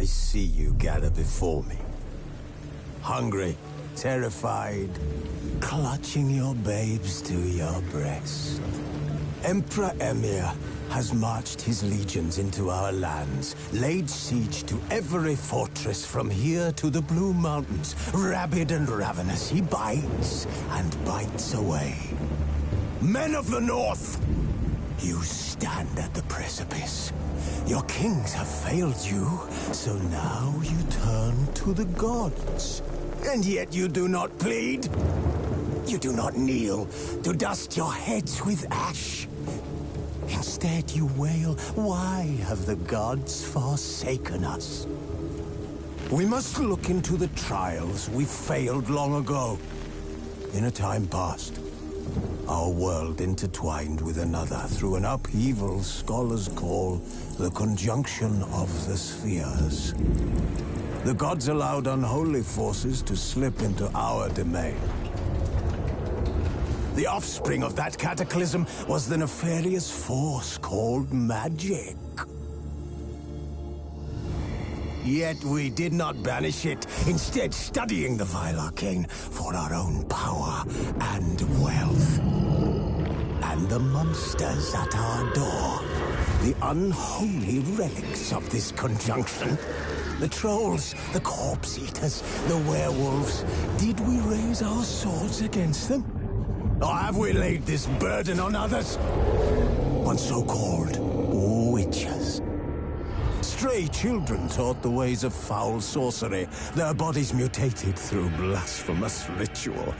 I see you gather before me. Hungry, terrified, clutching your babes to your breast. Emperor Emir has marched his legions into our lands, laid siege to every fortress from here to the Blue Mountains. Rabid and ravenous, he bites and bites away. Men of the North, you stand at the precipice. Your kings have failed you, so now you turn to the gods. And yet you do not plead. You do not kneel to dust your heads with ash. Instead you wail, why have the gods forsaken us? We must look into the trials we failed long ago. In a time past, our world intertwined with another through an upheaval scholars call the conjunction of the spheres. The gods allowed unholy forces to slip into our domain. The offspring of that cataclysm was the nefarious force called magic. Yet we did not banish it, instead studying the vile arcane for our own power and wealth. And the monsters at our door, the unholy relics of this conjunction. The trolls, the corpse-eaters, the werewolves. Did we raise our swords against them? Or have we laid this burden on others? On so-called witches. Stray children taught the ways of foul sorcery, their bodies mutated through blasphemous ritual.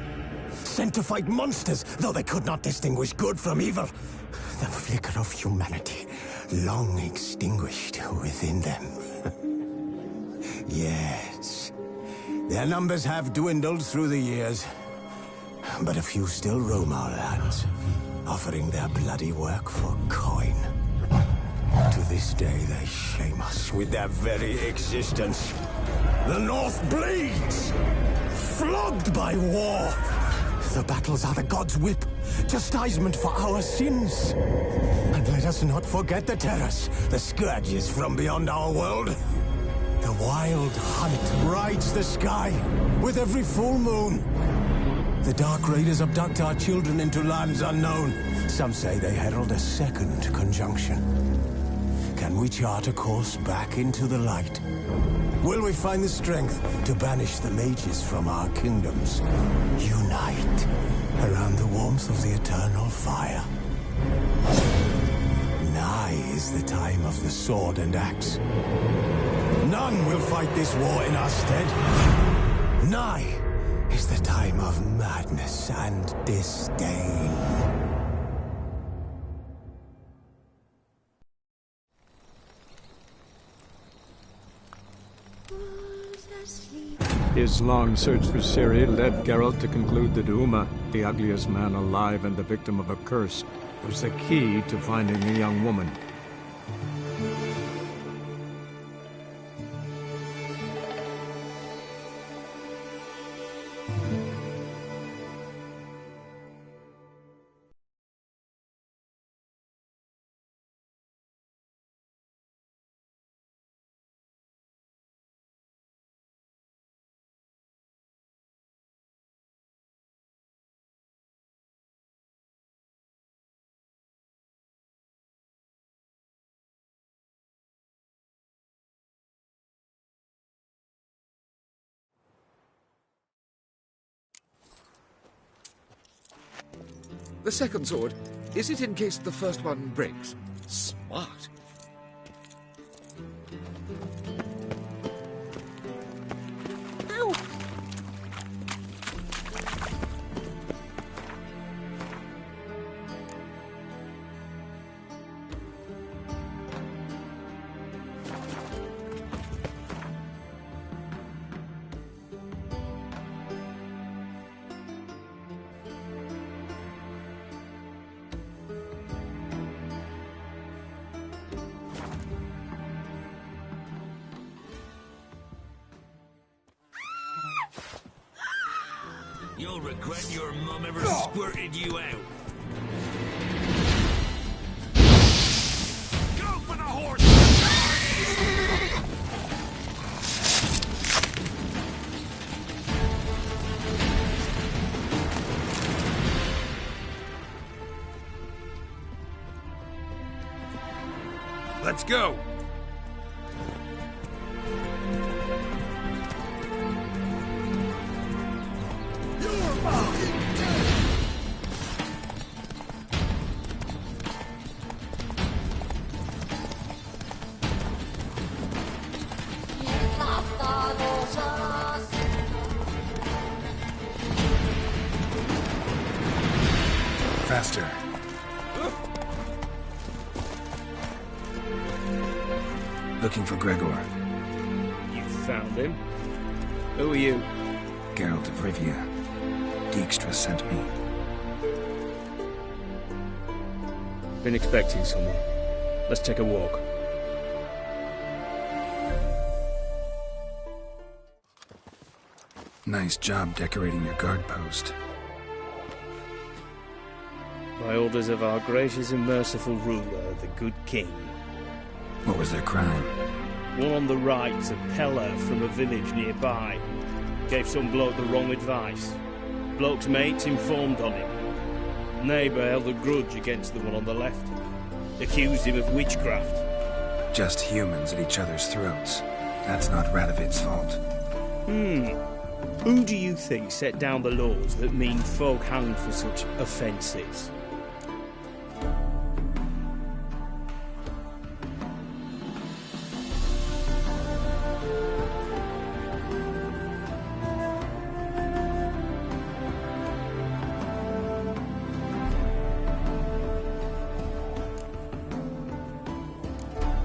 Sent to fight monsters, though they could not distinguish good from evil. The flicker of humanity, long extinguished within them. Yes, their numbers have dwindled through the years. But a few still roam our lands, offering their bloody work for coin. To this day, they shame us with their very existence. The North bleeds, flogged by war. The battles are the gods' whip, chastisement for our sins. And let us not forget the terrors, the scourges from beyond our world. The wild hunt rides the sky with every full moon. The Dark Raiders abduct our children into lands unknown. Some say they herald a second conjunction. Can we chart a course back into the light? Will we find the strength to banish the mages from our kingdoms? Unite around the warmth of the eternal fire. Nigh is the time of the sword and axe. None will fight this war in our stead. Nigh is the time of madness and disdain. His long search for Ciri led Geralt to conclude that Uma, the ugliest man alive and the victim of a curse, was the key to finding the young woman. The second sword, is it in case the first one breaks? Smart. Ow! You'll regret your mum ever squirted you out. Go for the horse! Let's go! Faster. Looking for Gregor. You found him? Who are you? Geralt of Rivia. Dijkstra sent me. Been expecting someone. Let's take a walk. Nice job decorating your guard post. By orders of our gracious and merciful ruler, the good king. What was their crime? One on the right, a peller from a village nearby. Gave some bloke the wrong advice. Bloke's mates informed on him. Neighbour held a grudge against the one on the left. Accused him of witchcraft. Just humans at each other's throats. That's not Radovid's fault. Who do you think set down the laws that mean folk hanged for such offences?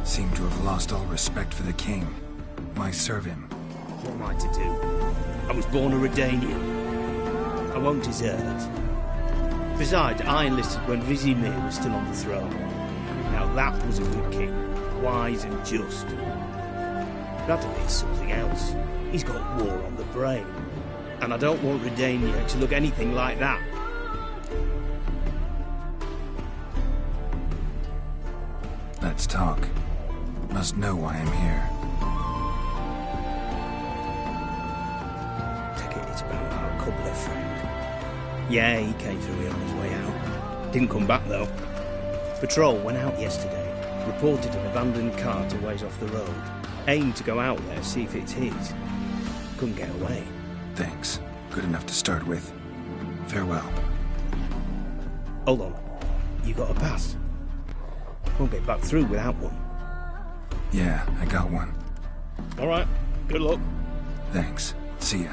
Seem to have lost all respect for the king. Why serve him? What am I to do? I was born a Redanian. I won't desert. Besides, I enlisted when Vizimir was still on the throne. Now that was a good king, wise and just. Radovid is something else. He's got war on the brain. And I don't want Redania to look anything like that. Let's talk. Must know why I'm here. Take it, it's about our cobbler friend. Yeah, he came through here on his way out. Didn't come back, though. Patrol went out yesterday. Reported an abandoned cart a ways off the road. Aimed to go out there, see if it's his. Couldn't get away. Thanks. Good enough to start with. Farewell. Hold on. You got a pass? Won't get back through without one. Yeah, I got one. All right. Good luck. Thanks. See ya.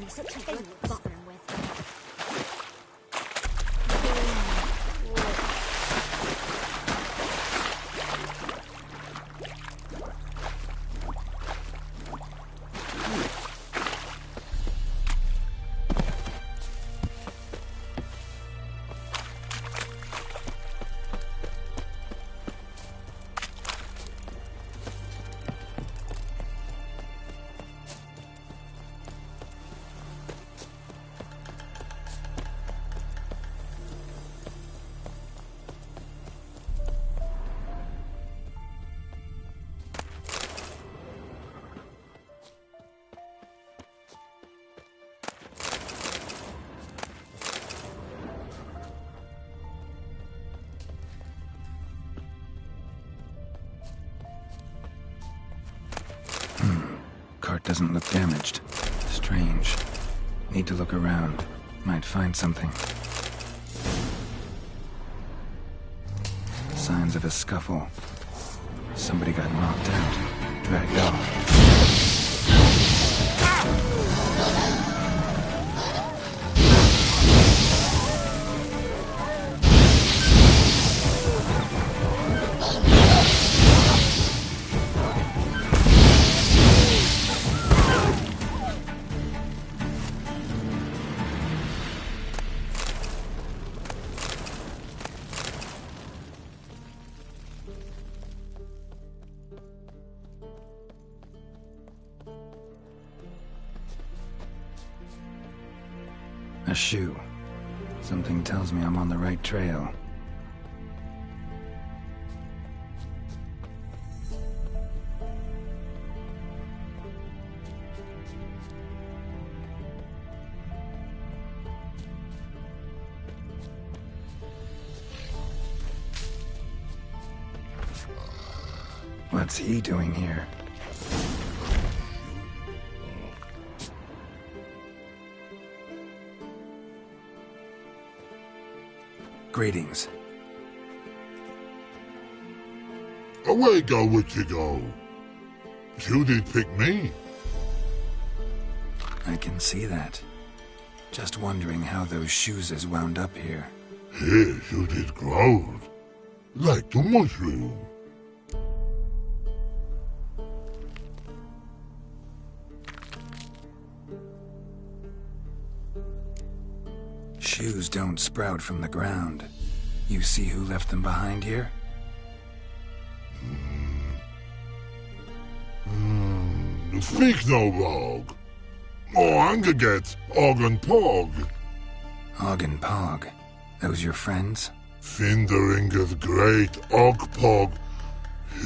me such a good bothering with. Cart doesn't look damaged. Strange. Need to look around. Might find something. Signs of a scuffle. Somebody got knocked out. Dragged off. A shoe. Something tells me I'm on the right trail. What's he doing here? Greetings. Away go with you go. You did pick me. I can see that. Just wondering how those shoes is wound up here. Here you did growled. Like the mushroom. Shoes don't sprout from the ground. You see who left them behind here? Speak no log. Oh, anger gets Og and Pog. Og and Pog. Those your friends? Finderinger's great Og Pog.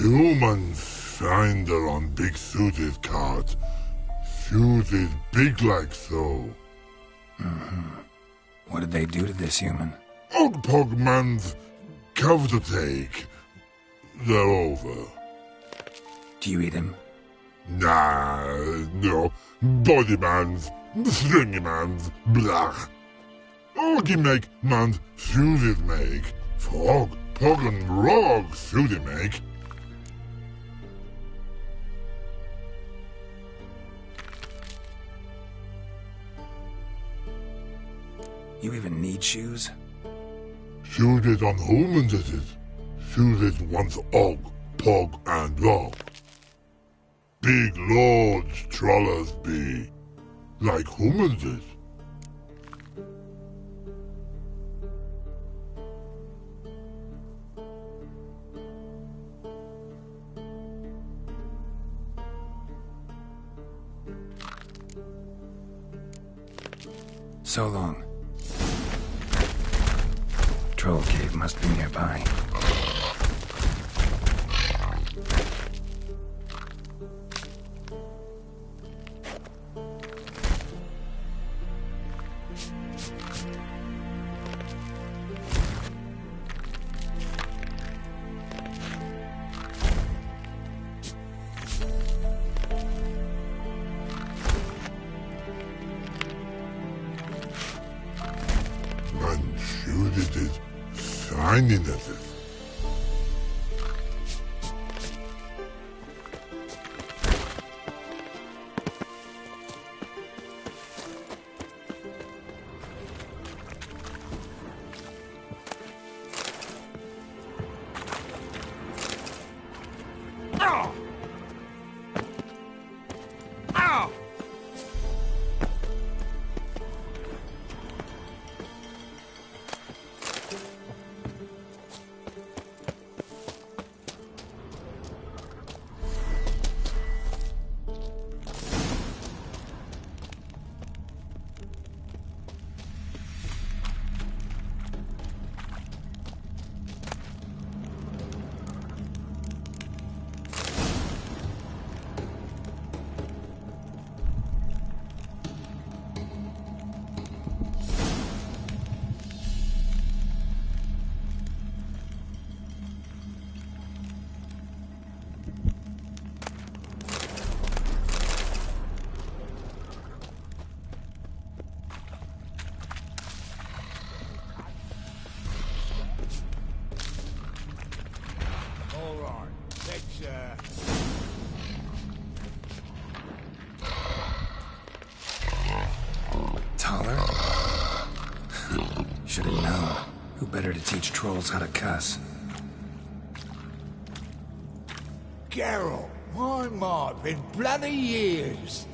Human finder on big suited cart. Suited big like so. What did they do to this human? Og Pog man's cover to take. They're over. Do you eat him? Nah, no. Body man's, stringy man's, blach. Oggy make man's suited make. Frog, Pog and Rog suited make. You even need shoes? Suited on humans it is. Suited once Og, Pog and Rog. Big lords trollers be, like humans is. So long. Troll cave must be nearby. Man shoot it is shining at it. Should have known. Who better to teach trolls how to cuss? Geralt, my, been bloody years.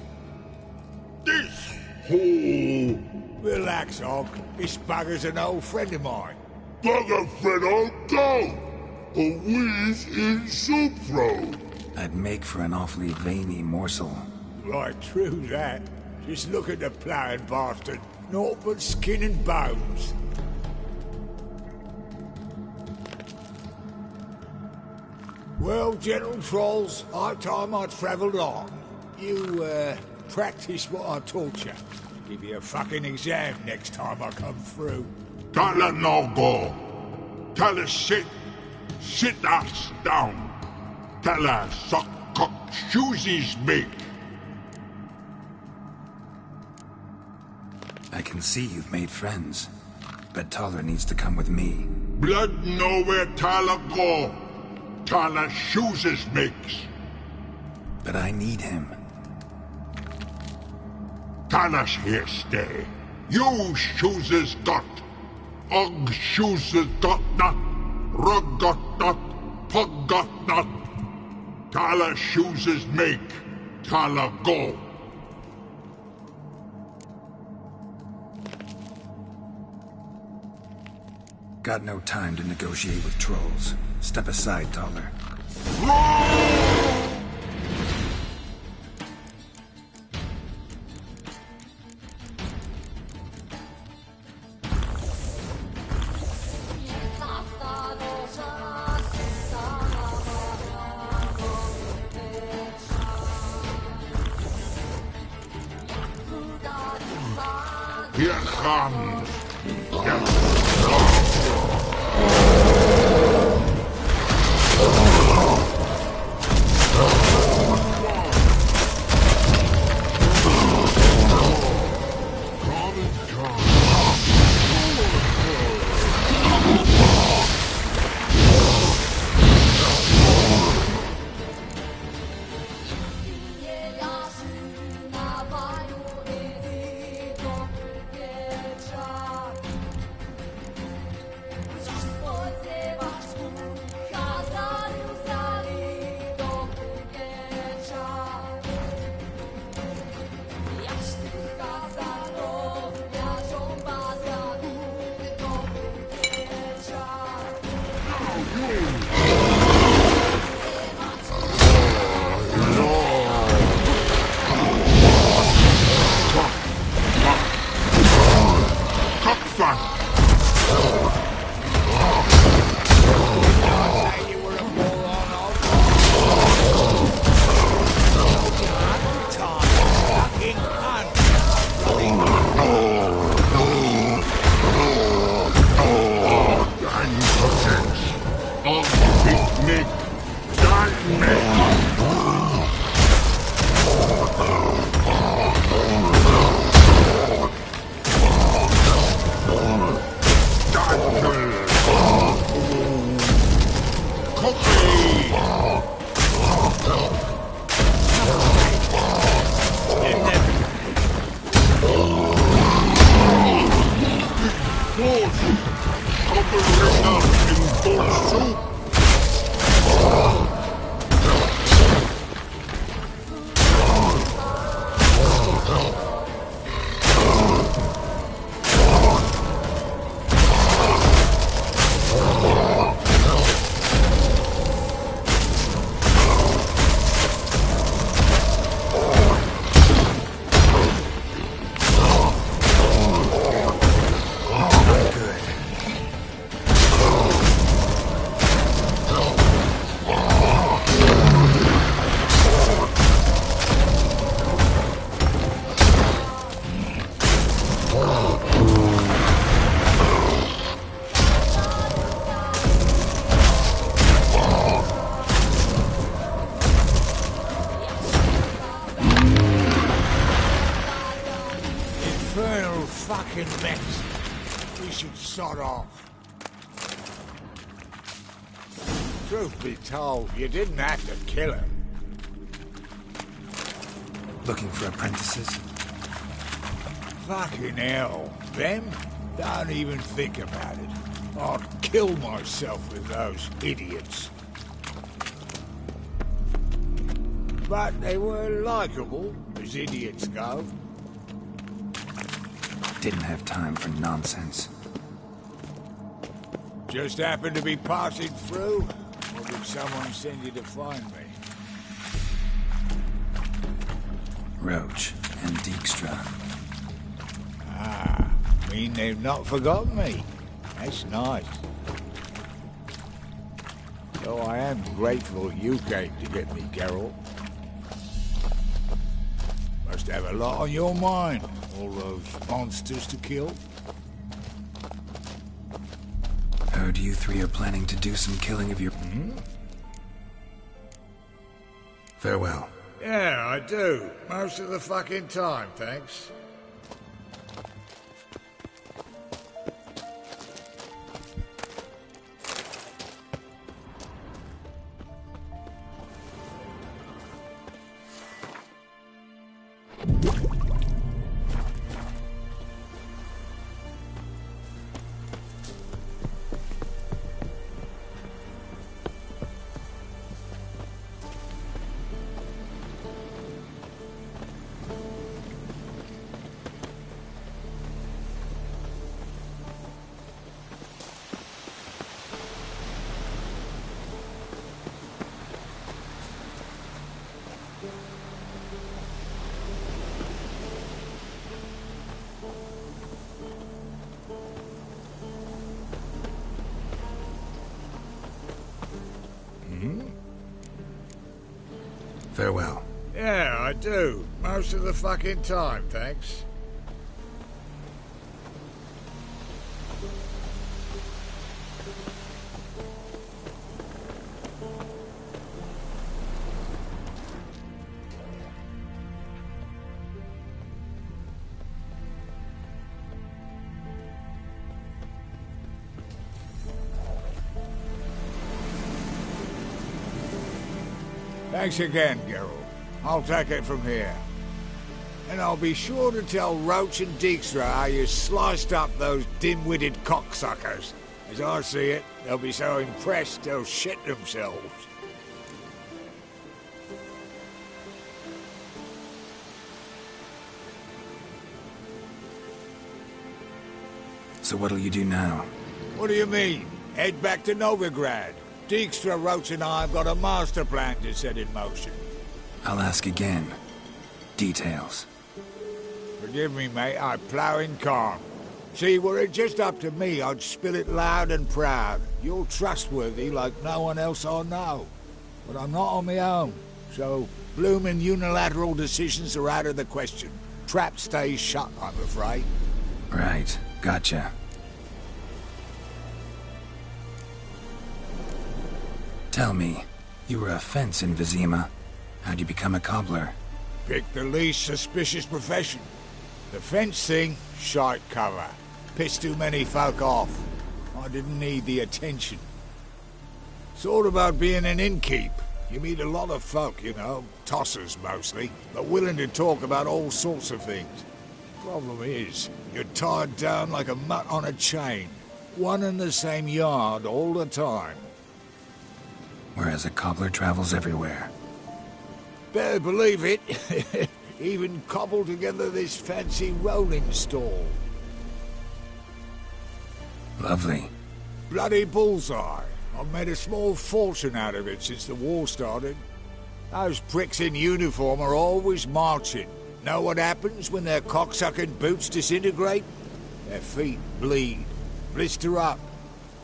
This hole. Relax, Og. This bugger's an old friend of mine. Bugger friend I'll go. A wheeze in soup throw. I'd make for an awfully veiny morsel. Right, true that. Just look at the ploughing bastard. Naught but skin and bones. Well, gentle trolls, high time I travelled on. You, practice what I taught you. Give you a fucking exam next time I come through. Tala no go. Tala sit. Sit ass down. Tala suck cock shoesies make. I can see you've made friends. But Taller needs to come with me. Blood nowhere Tala go. Tala shoeses makes. But I need him. Tala's here stay. You shoeses got. Og shoeses got not. Rug got not. Pug got not. Tala shoeses make. Tala go. Got no time to negotiate with trolls. Step aside, Taller. Here comes. Fucking mess. We should sod off. Truth be told, you didn't have to kill him. Looking for apprentices? Fucking hell. Them? Don't even think about it. I'd kill myself with those idiots. But they were likable, as idiots go. Didn't have time for nonsense. Just happened to be passing through? Or did someone send you to find me? Roach and Dijkstra. Ah, mean they've not forgotten me. That's nice. Though I am grateful you came to get me, Geralt. Must have a lot on your mind, all those monsters to kill. Heard you three are planning to do some killing of your... Farewell. Yeah, I do. Most of the fucking time, thanks. Farewell. Yeah, I do. Most of the fucking time, thanks. Thanks again, Geralt. I'll take it from here. And I'll be sure to tell Roach and Dijkstra how you sliced up those dim-witted cocksuckers. As I see it, they'll be so impressed they'll shit themselves. So what'll you do now? What do you mean? Head back to Novigrad. Dijkstra, Roach and I have got a master plan to set in motion. I'll ask again. Details. Forgive me, mate, I plough in calm. See, were it just up to me, I'd spill it loud and proud. You're trustworthy like no one else I know. But I'm not on my own, so bloomin' unilateral decisions are out of the question. Trap stays shut, I'm afraid. Right, gotcha. Tell me, you were a fence in Vizima. How'd you become a cobbler? Pick the least suspicious profession. The fence thing, shite cover. Pissed too many folk off. I didn't need the attention. Sort about being an innkeep. You meet a lot of folk, you know, tossers mostly, but willing to talk about all sorts of things. Problem is, you're tied down like a mutt on a chain. One and the same yard all the time. Whereas a cobbler travels everywhere. Better believe it. Even cobbled together this fancy rolling stall. Lovely. Bloody bullseye. I've made a small fortune out of it since the war started. Those pricks in uniform are always marching. Know what happens when their cocksucking boots disintegrate? Their feet bleed, blister up.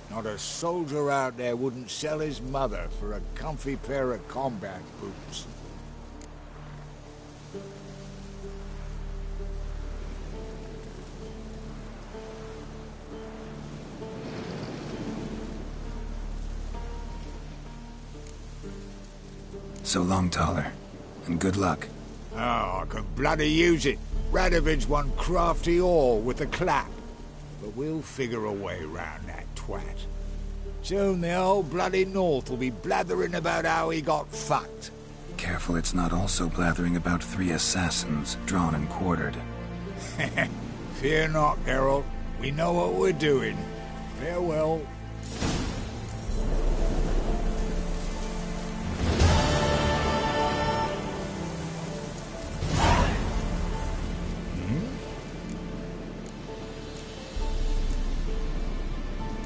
Not a soldier out there wouldn't sell his mother for a comfy pair of combat boots. So long, Taller, and good luck. Oh, I can bloody use it. Radovid's one crafty ore with a clap. But we'll figure a way round that twat. Soon the whole bloody North will be blathering about how he got fucked. Careful it's not also blathering about 3 assassins drawn and quartered. Fear not, Geralt. We know what we're doing. Farewell.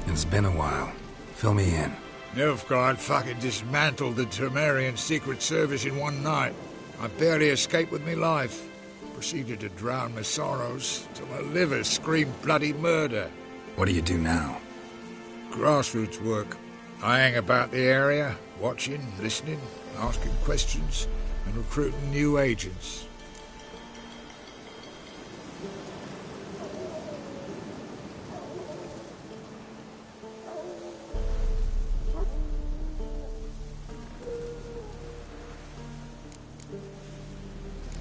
It's been a while. Fill me in. Nilfgaard fucking dismantled the Temerian Secret Service in one night. I barely escaped with my life. Proceeded to drown my sorrows till my liver screamed bloody murder. What do you do now? Grassroots work. I hang about the area, watching, listening, asking questions, and recruiting new agents.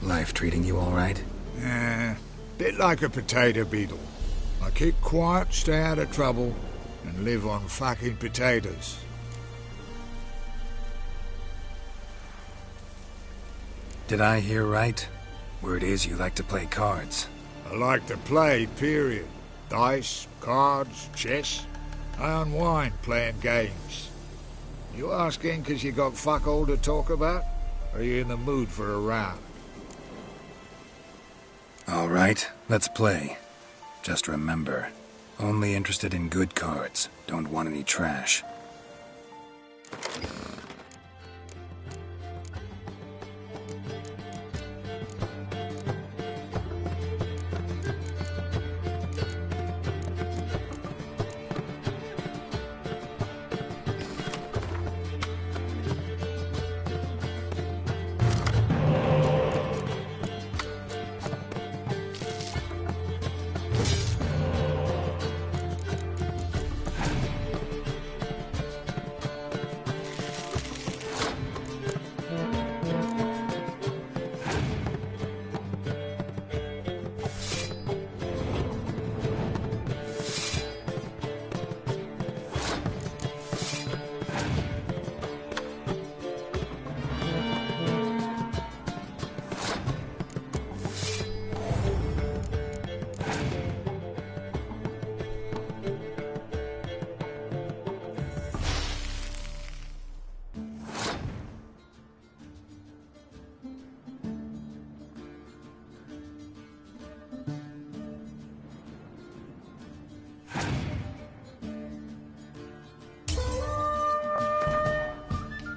Life treating you all right? Bit like a potato beetle. I keep quiet, stay out of trouble, and live on fucking potatoes. Did I hear right? Word is you like to play cards. I like to play, period. Dice, cards, chess. I unwind playing games. You asking 'cause you got fuck all to talk about? Or are you in the mood for a round? All right, let's play. Just remember, only interested in good cards. Don't want any trash.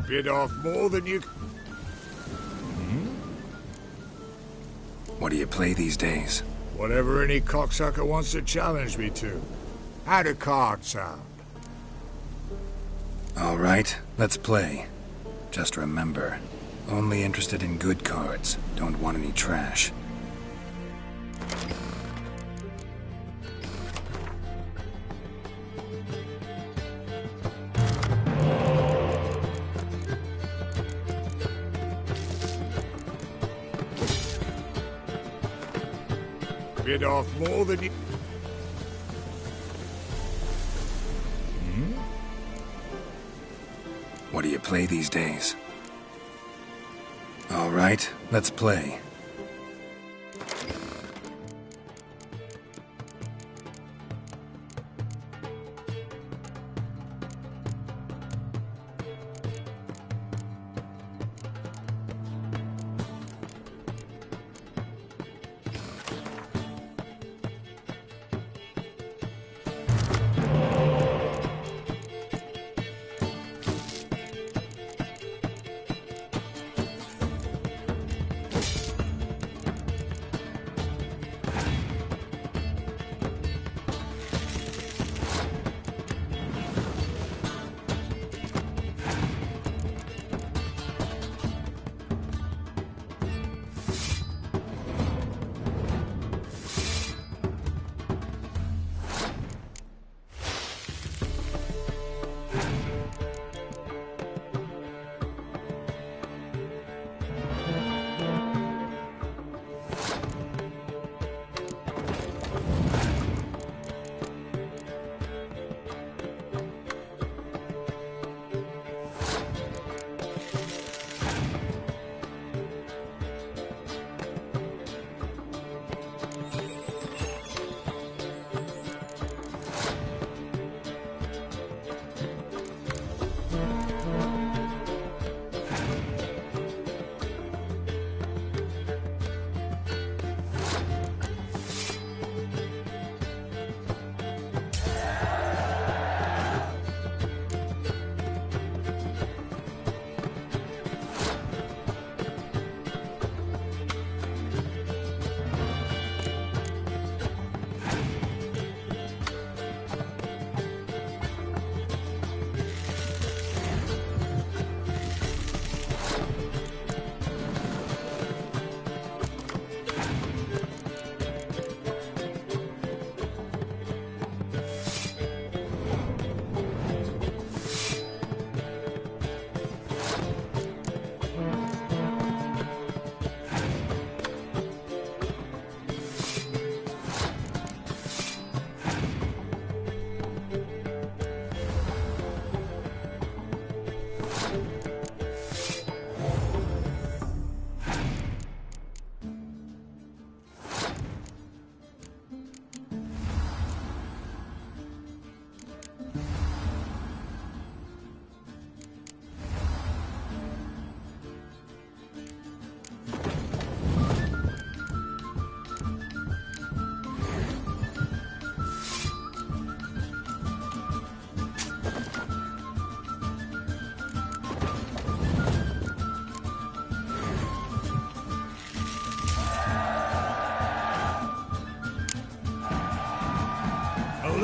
Bit off more than you... What do you play these days? Whatever any cocksucker wants to challenge me to. How do cards sound? All right, let's play. Just remember, only interested in good cards. Don't want any trash. Bit off more than you... What do you play these days? All right, let's play.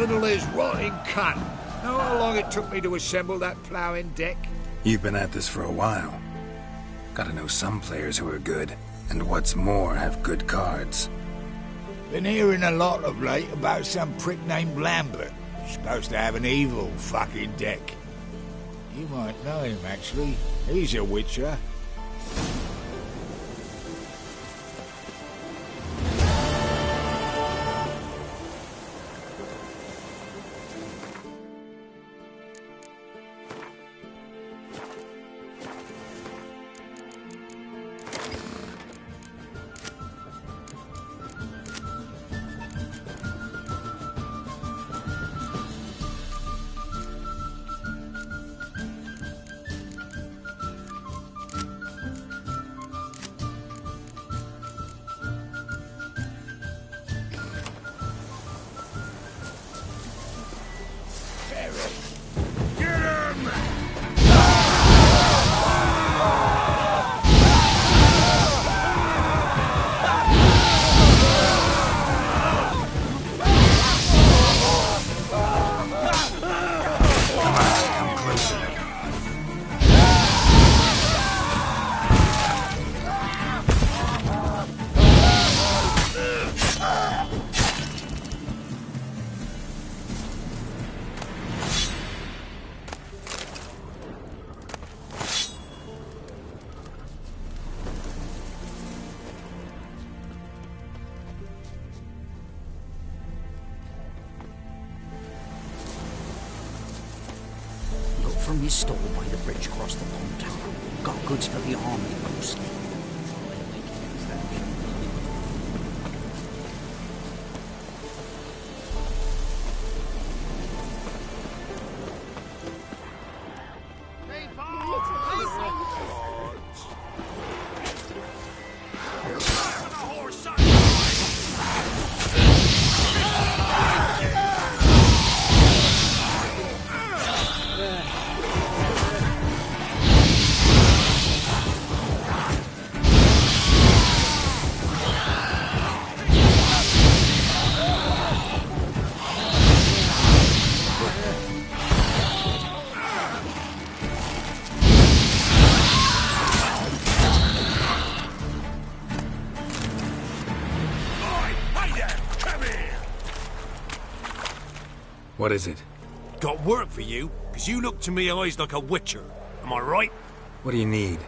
little is rotting cunt. Know how long it took me to assemble that ploughing deck? You've been at this for a while. Gotta know some players who are good, and what's more, have good cards. Been hearing a lot of late about some prick named Lambert. Supposed to have an evil fucking deck. You might know him, actually. He's a witcher. From his stall by the bridge across the pond tower. Got goods for the army mostly. What is it? Got work for you, because you look to me eyes like a witcher. Am I right? What do you need?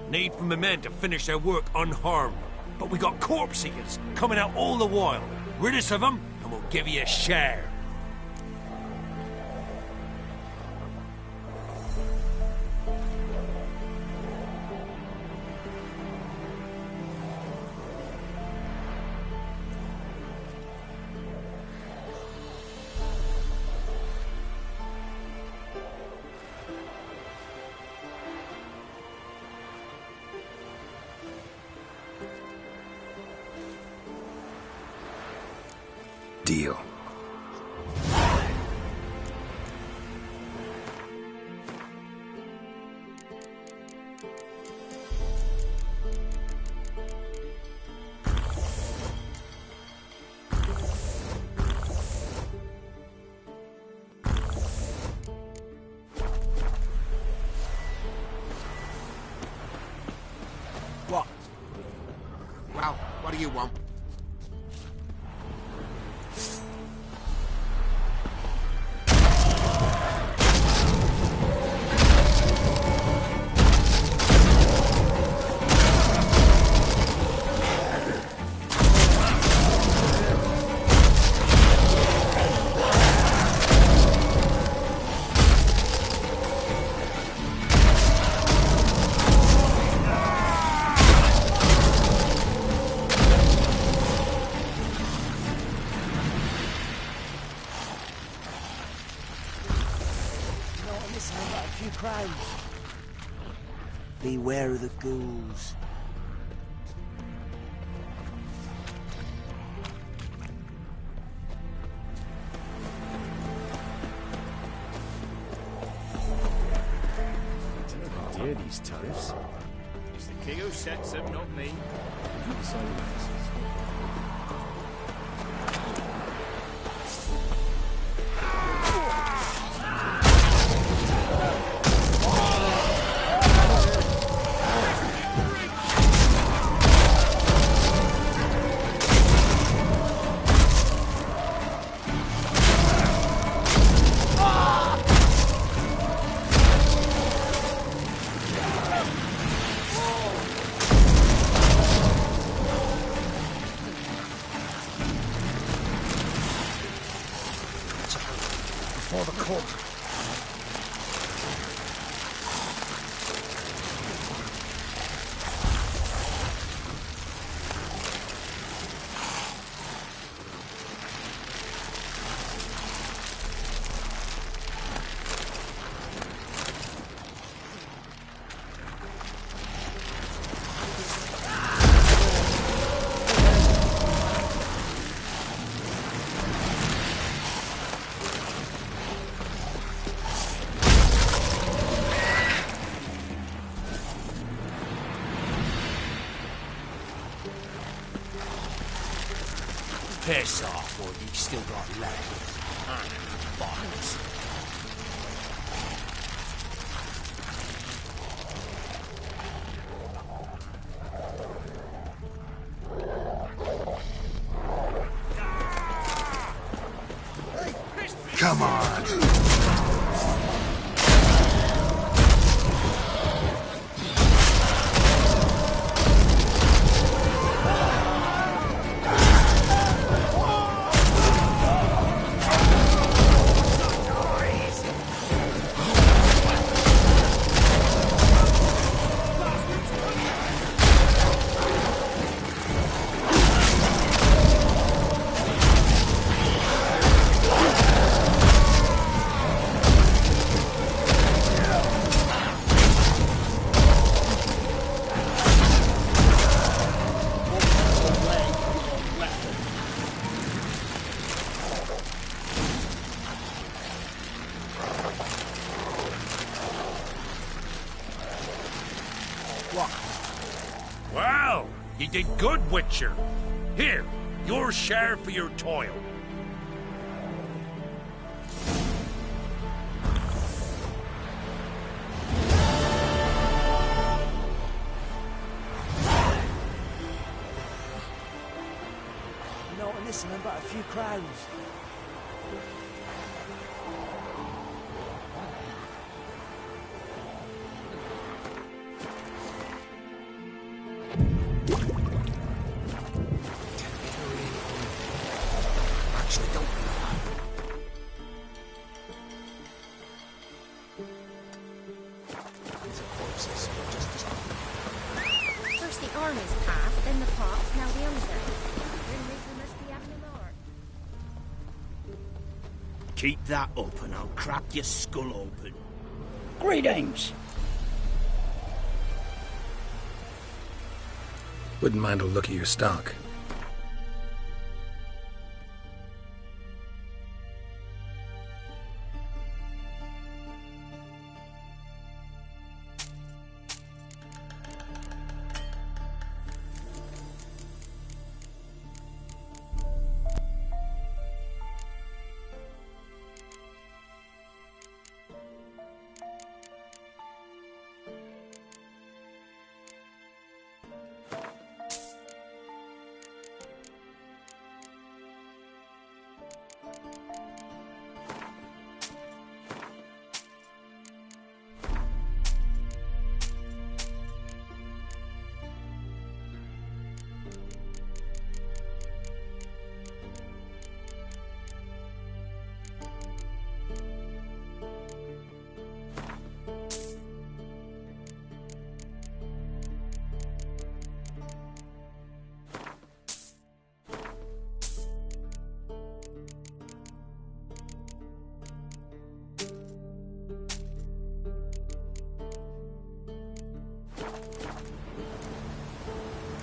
Need from the men to finish their work unharmed. But we got corpse eaters coming out all the while. Rid us of them, and we'll give you a share. Deal. What? Well, what do you want? Beware of the ghouls. Dear, these tariffs. It's the king who sets them, not me. pub. Piss off, or you still got legs. Bollocks. Come on. Well, you did good, Witcher. Here, your share for your toil. Not listening but a few crowns. First the armies passed, then the pops, now the underground. Grim must be having an art. Keep that up and I'll crack your skull open. Greetings. Wouldn't mind a look at your stock.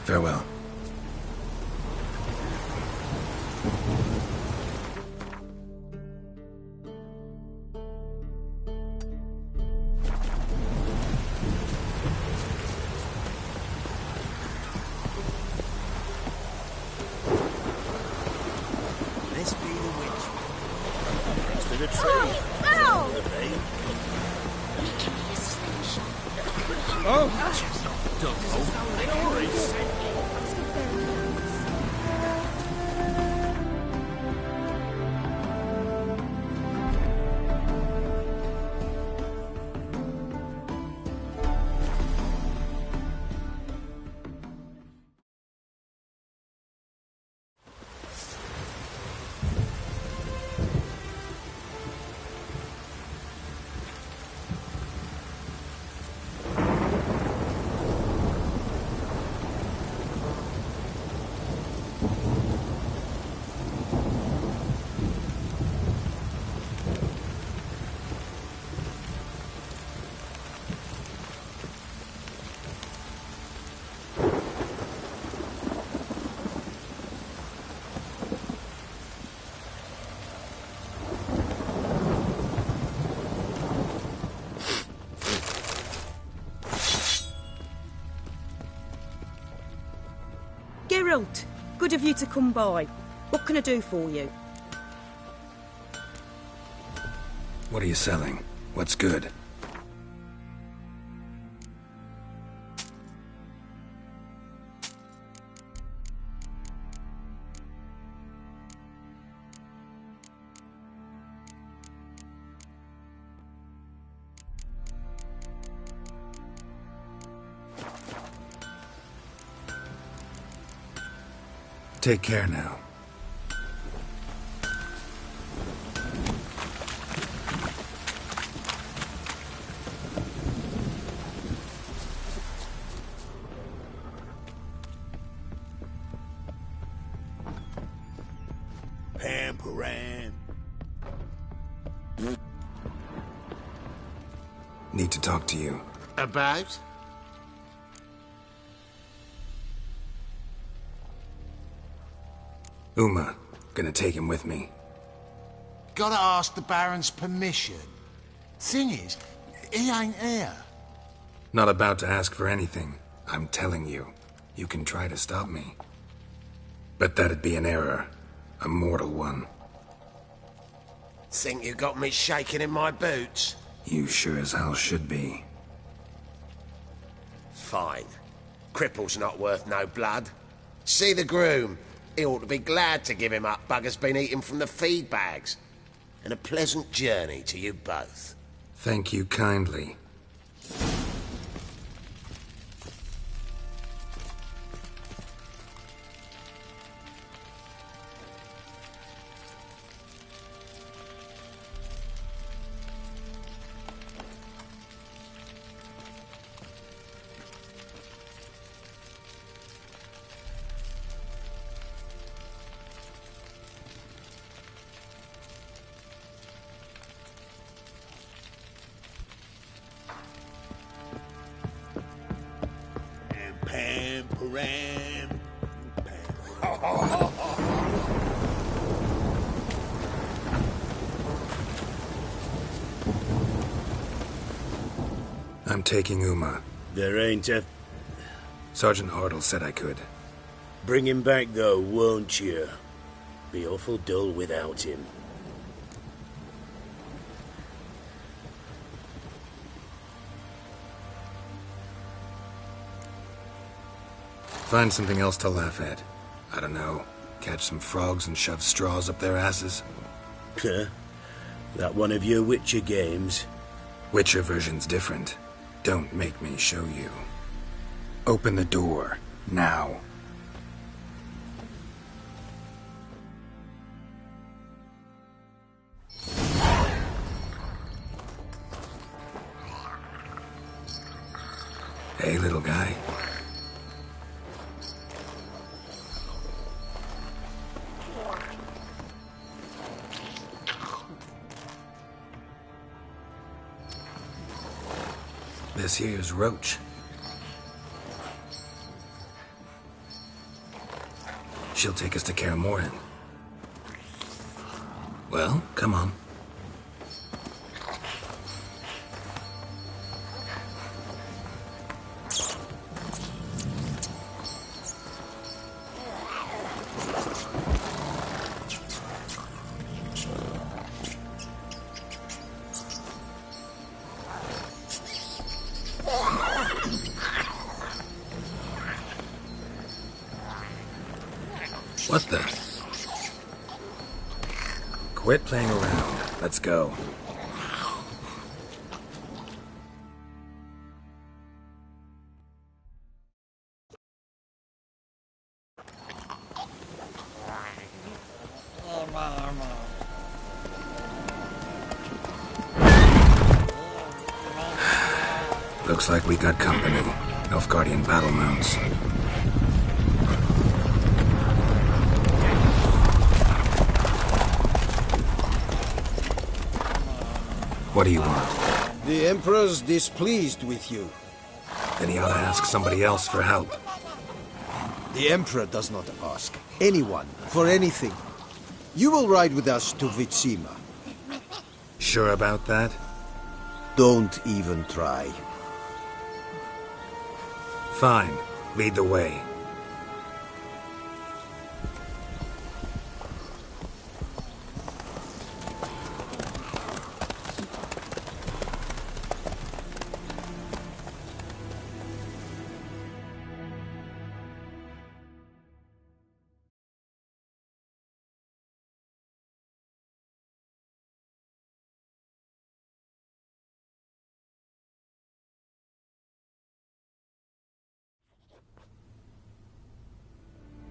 Farewell. This be the witch. Next to the tree. Oh, ow! Give me a slingshot. Oh! Don't Geralt, good of you to come by. What can I do for you? What are you selling? What's good? Take care now. Pamperan. Need to talk to you. About? Uma. Gonna take him with me. Gotta ask the Baron's permission. Thing is, he ain't here. Not about to ask for anything. I'm telling you. You can try to stop me. But that'd be an error. A mortal one. Think you got me shaking in my boots? You sure as hell should be. Fine. Cripple's not worth no blood. See the groom. He ought to be glad to give him up. Bugger's been eating from the feed bags. And a pleasant journey to you both. Thank you kindly. Pamperan. I'm taking Uma. There ain't a... Sergeant Hartle said I could. Bring him back, though, won't you? Be awful dull without him. Find something else to laugh at. I don't know. Catch some frogs and shove straws up their asses. Huh? That one of your Witcher games? Witcher version's different. Don't make me show you. Open the door. Now. Hey, little guy. This here's Roach. She'll take us to Kaer Morhen. Well, come on. What the? Quit playing around. Let's go. Looks like we got company. Nilfgaardian battle mounts. What do you want? The Emperor's displeased with you. Then he ought to ask somebody else for help. The Emperor does not ask anyone for anything. You will ride with us to Vitsima. Sure about that? Don't even try. Fine. Lead the way.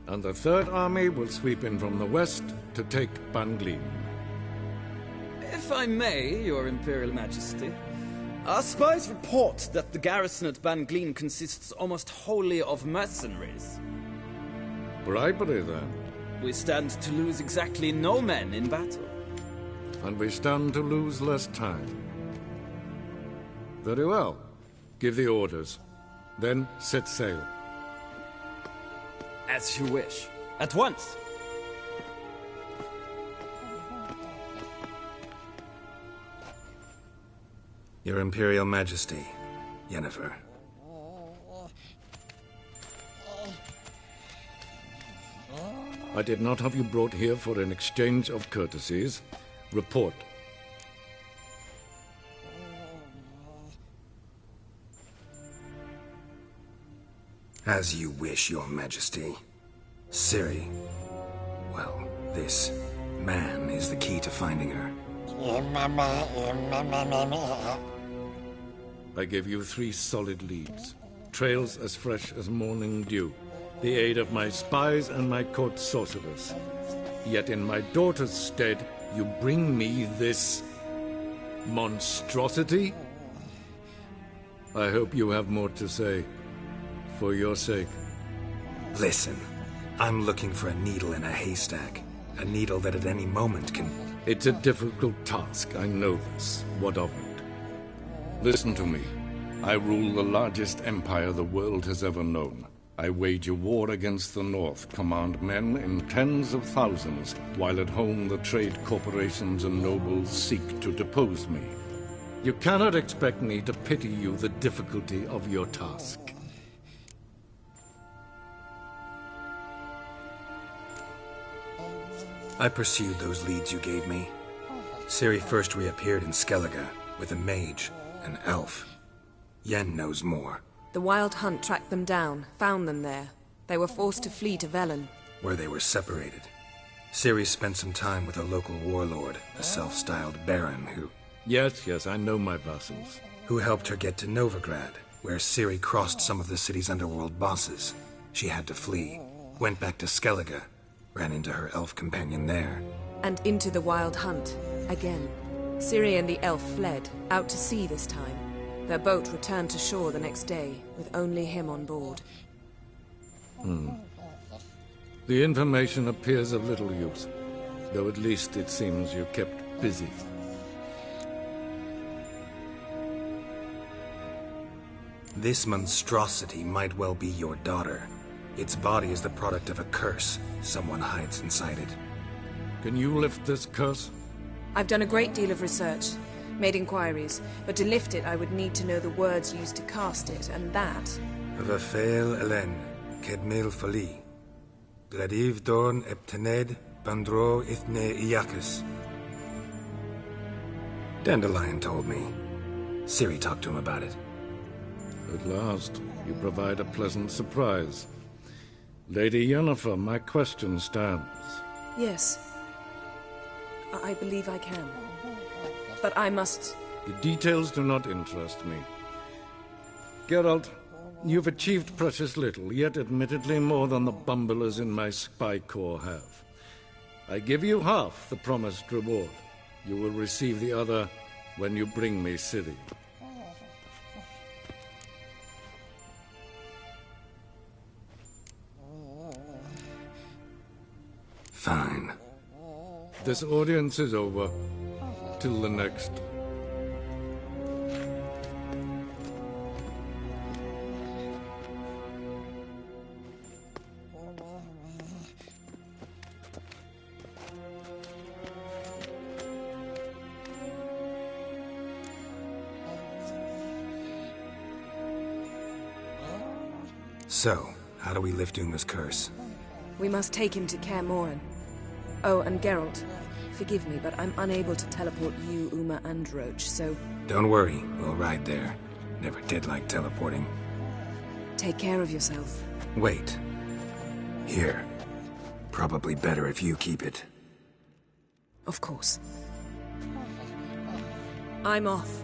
And the Third Army will sweep in from the west to take Banglin. If I may, Your Imperial Majesty, our spies report that the garrison at Banglin consists almost wholly of mercenaries. Bribery, then. We stand to lose exactly no men in battle. And we stand to lose less time. Very well. Give the orders. Then set sail. As you wish. At once! Your Imperial Majesty, Yennefer. I did not have you brought here for an exchange of courtesies. Report. As you wish, Your Majesty. Ciri. Well, this man is the key to finding her. I give you 3 solid leads. Trails as fresh as morning dew. The aid of my spies and my court sorcerers. Yet in my daughter's stead, you bring me this monstrosity? I hope you have more to say. For your sake. Listen, I'm looking for a needle in a haystack. A needle that at any moment can... It's a difficult task, I know this. What of it? Listen to me. I rule the largest empire the world has ever known. I wage a war against the North, command men in tens of thousands, while at home the trade corporations and nobles seek to depose me. You cannot expect me to pity you the difficulty of your task. I pursued those leads you gave me. Ciri first reappeared in Skellige with a mage, an elf. Yen knows more. The Wild Hunt tracked them down, found them there. They were forced to flee to Velen, Where they were separated. Ciri spent some time with a local warlord, a self-styled baron who... Yes, I know my vassals. Who helped her get to Novigrad, where Ciri crossed some of the city's underworld bosses. She had to flee. Went back to Skellige. Ran into her elf companion there. and into the Wild Hunt, again. Ciri and the elf fled, out to sea this time. Their boat returned to shore the next day, with only him on board. The information appears of little use, though at least it seems you kept busy. This monstrosity might well be your daughter. Its body is the product of a curse. Someone hides inside it. Can you lift this curse? I've done a great deal of research, made inquiries, but to lift it I would need to know the words used to cast it, and that... Vafael Elen, Kedmil Fali. Gladiv Dorn Eptened, Bandro Ithne Iacus. Dandelion told me. Ciri talked to him about it. At last, you provide a pleasant surprise. Lady Yennefer, my question stands. Yes. I believe I can. But I must... The details do not interest me. Geralt, you've achieved precious little, yet admittedly more than the bumblers in my spy corps have. I give you half the promised reward. You will receive the other when you bring me Ciri. Fine. This audience is over. Till the next. So, how do we lift Uma's curse? We must take him to Kaer Morhen. Oh, and Geralt, forgive me, but I'm unable to teleport you, Uma, and Roach, so... Don't worry, we'll ride there. Never did like teleporting. Take care of yourself. Wait. Here. Probably better if you keep it. Of course. I'm off.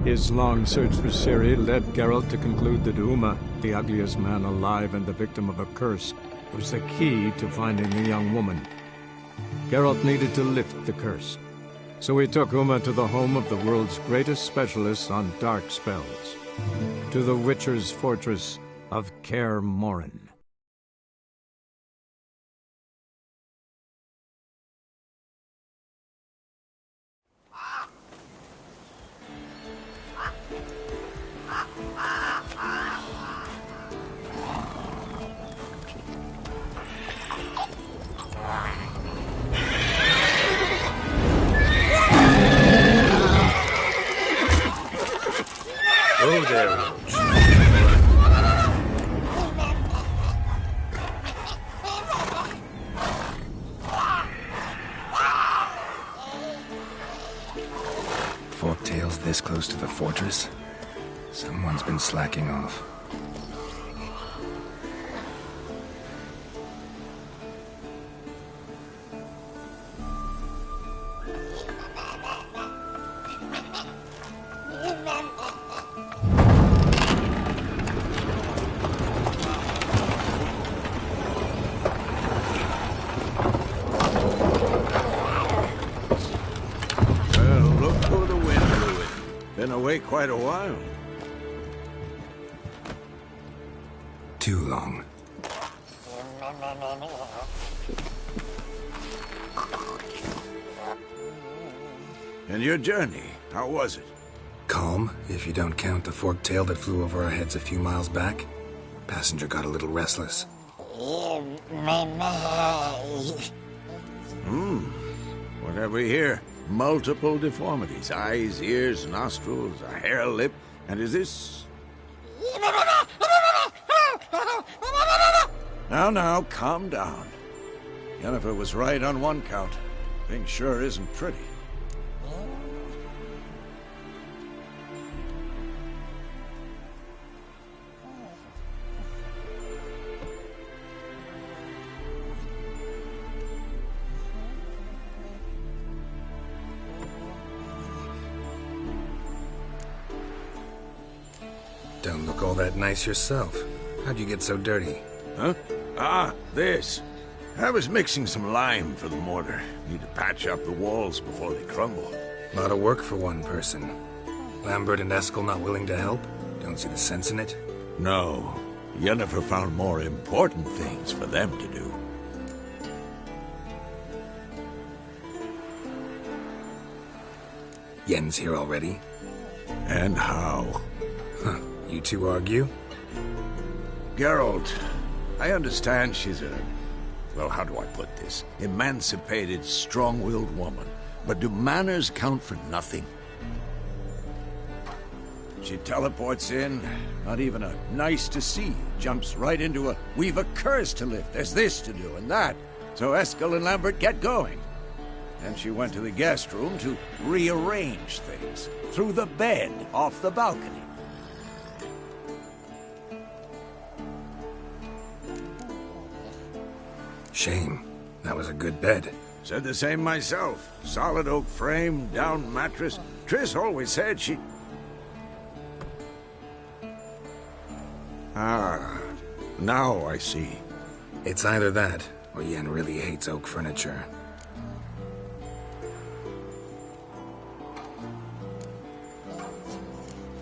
His long search for Ciri led Geralt to conclude that Uma, the ugliest man alive and the victim of a curse, was the key to finding the young woman. Geralt needed to lift the curse, so he took Uma to the home of the world's greatest specialist on dark spells, to the Witcher's fortress of Kaer Morhen. Oh, there, Roach. Forktails this close to the fortress? Someone's been slacking off. Quite a while. Too long. And your journey, how was it? Calm, if you don't count the forktail that flew over our heads a few miles back. Passenger got a little restless. What have we here? Multiple deformities. Eyes, ears, nostrils, a hair lip. And is this... Now, calm down. Yennefer was right on one count. Thing sure isn't pretty. Don't look all that nice yourself. How'd you get so dirty? Huh? Ah, this. I was mixing some lime for the mortar. Need to patch up the walls before they crumble. Lot of work for one person. Lambert and Eskel not willing to help? Don't see the sense in it? No. Yennefer found more important things for them to do. Yen's here already? And how? Huh. You two argue? Geralt, I understand she's a... well, how do I put this? Emancipated, strong-willed woman. But do manners count for nothing? She teleports in, not even a nice to see, jumps right into a, we've a curse to lift, there's this to do and that. So Eskel and Lambert get going. And she went to the guest room to rearrange things. Through the bed, off the balcony. Shame. That was a good bed. Said the same myself. Solid oak frame, down mattress. Triss always said she... Ah, now I see. It's either that, or Yen really hates oak furniture.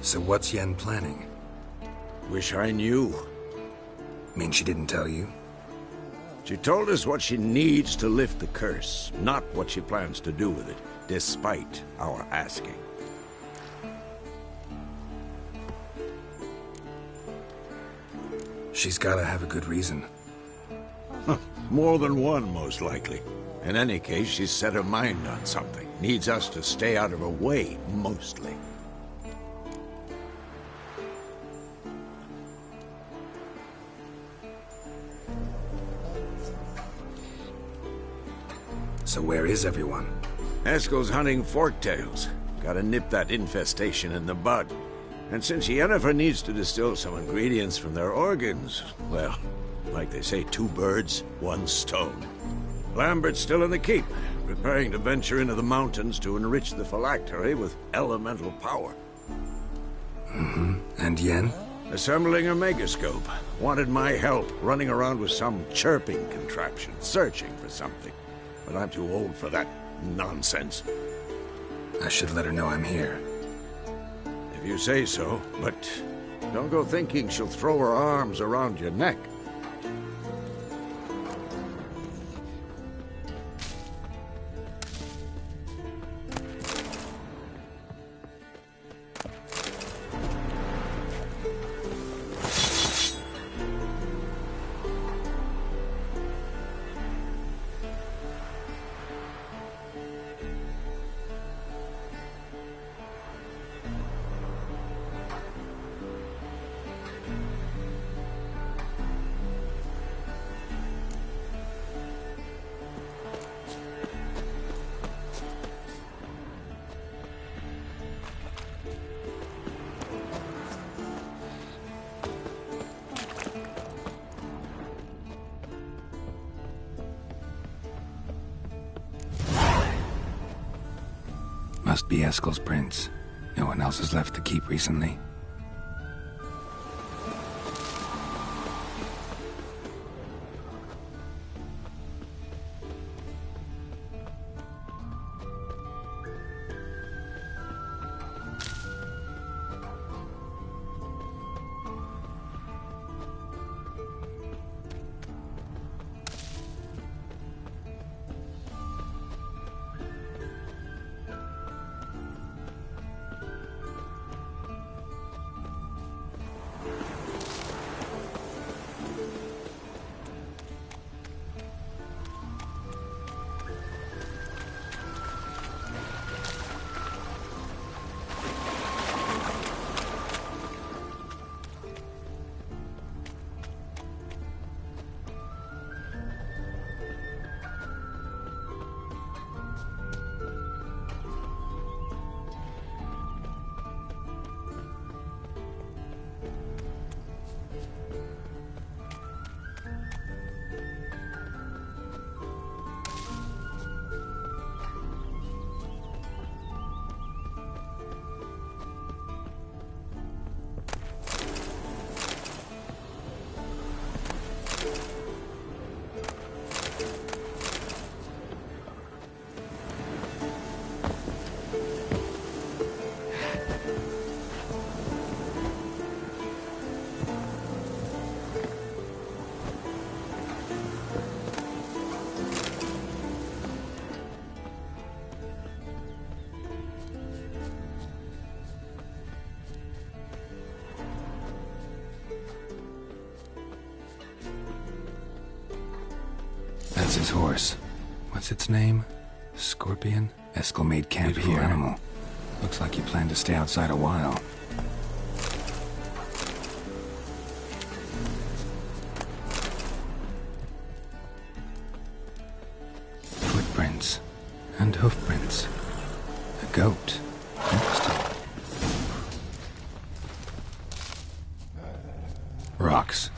So what's Yen planning? Wish I knew. Mean she didn't tell you? She told us what she needs to lift the curse, not what she plans to do with it, despite our asking. She's gotta have a good reason. More than one, most likely. In any case, she's set her mind on something. Needs us to stay out of her way, mostly. So where is everyone? Eskel's hunting forktails. Gotta nip that infestation in the bud. And since Yennefer needs to distill some ingredients from their organs, well, like they say, 2 birds, 1 stone. Lambert's still in the keep, preparing to venture into the mountains to enrich the phylactery with elemental power. And Yen? Assembling a megascope. Wanted my help, running around with some chirping contraption, searching for something. But I'm too old for that nonsense. I should let her know I'm here. If you say so, but don't go thinking she'll throw her arms around your neck. Must be Eskel's prints. No one else has left the keep recently. That's his horse. What's its name? Scorpion? Eskel made camp Beautiful here. Animal. Looks like you plan to stay outside a while. Footprints. And hoofprints. A goat. Interesting. Rocks.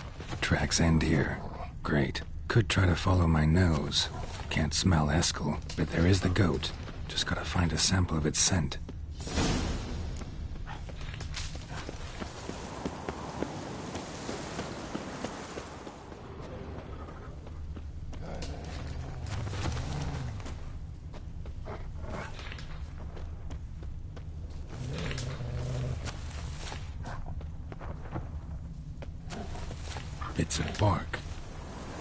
Tracks end here. Great. Could try to follow my nose. Can't smell Eskel, but there is the goat. Just gotta find a sample of its scent. Bits of bark.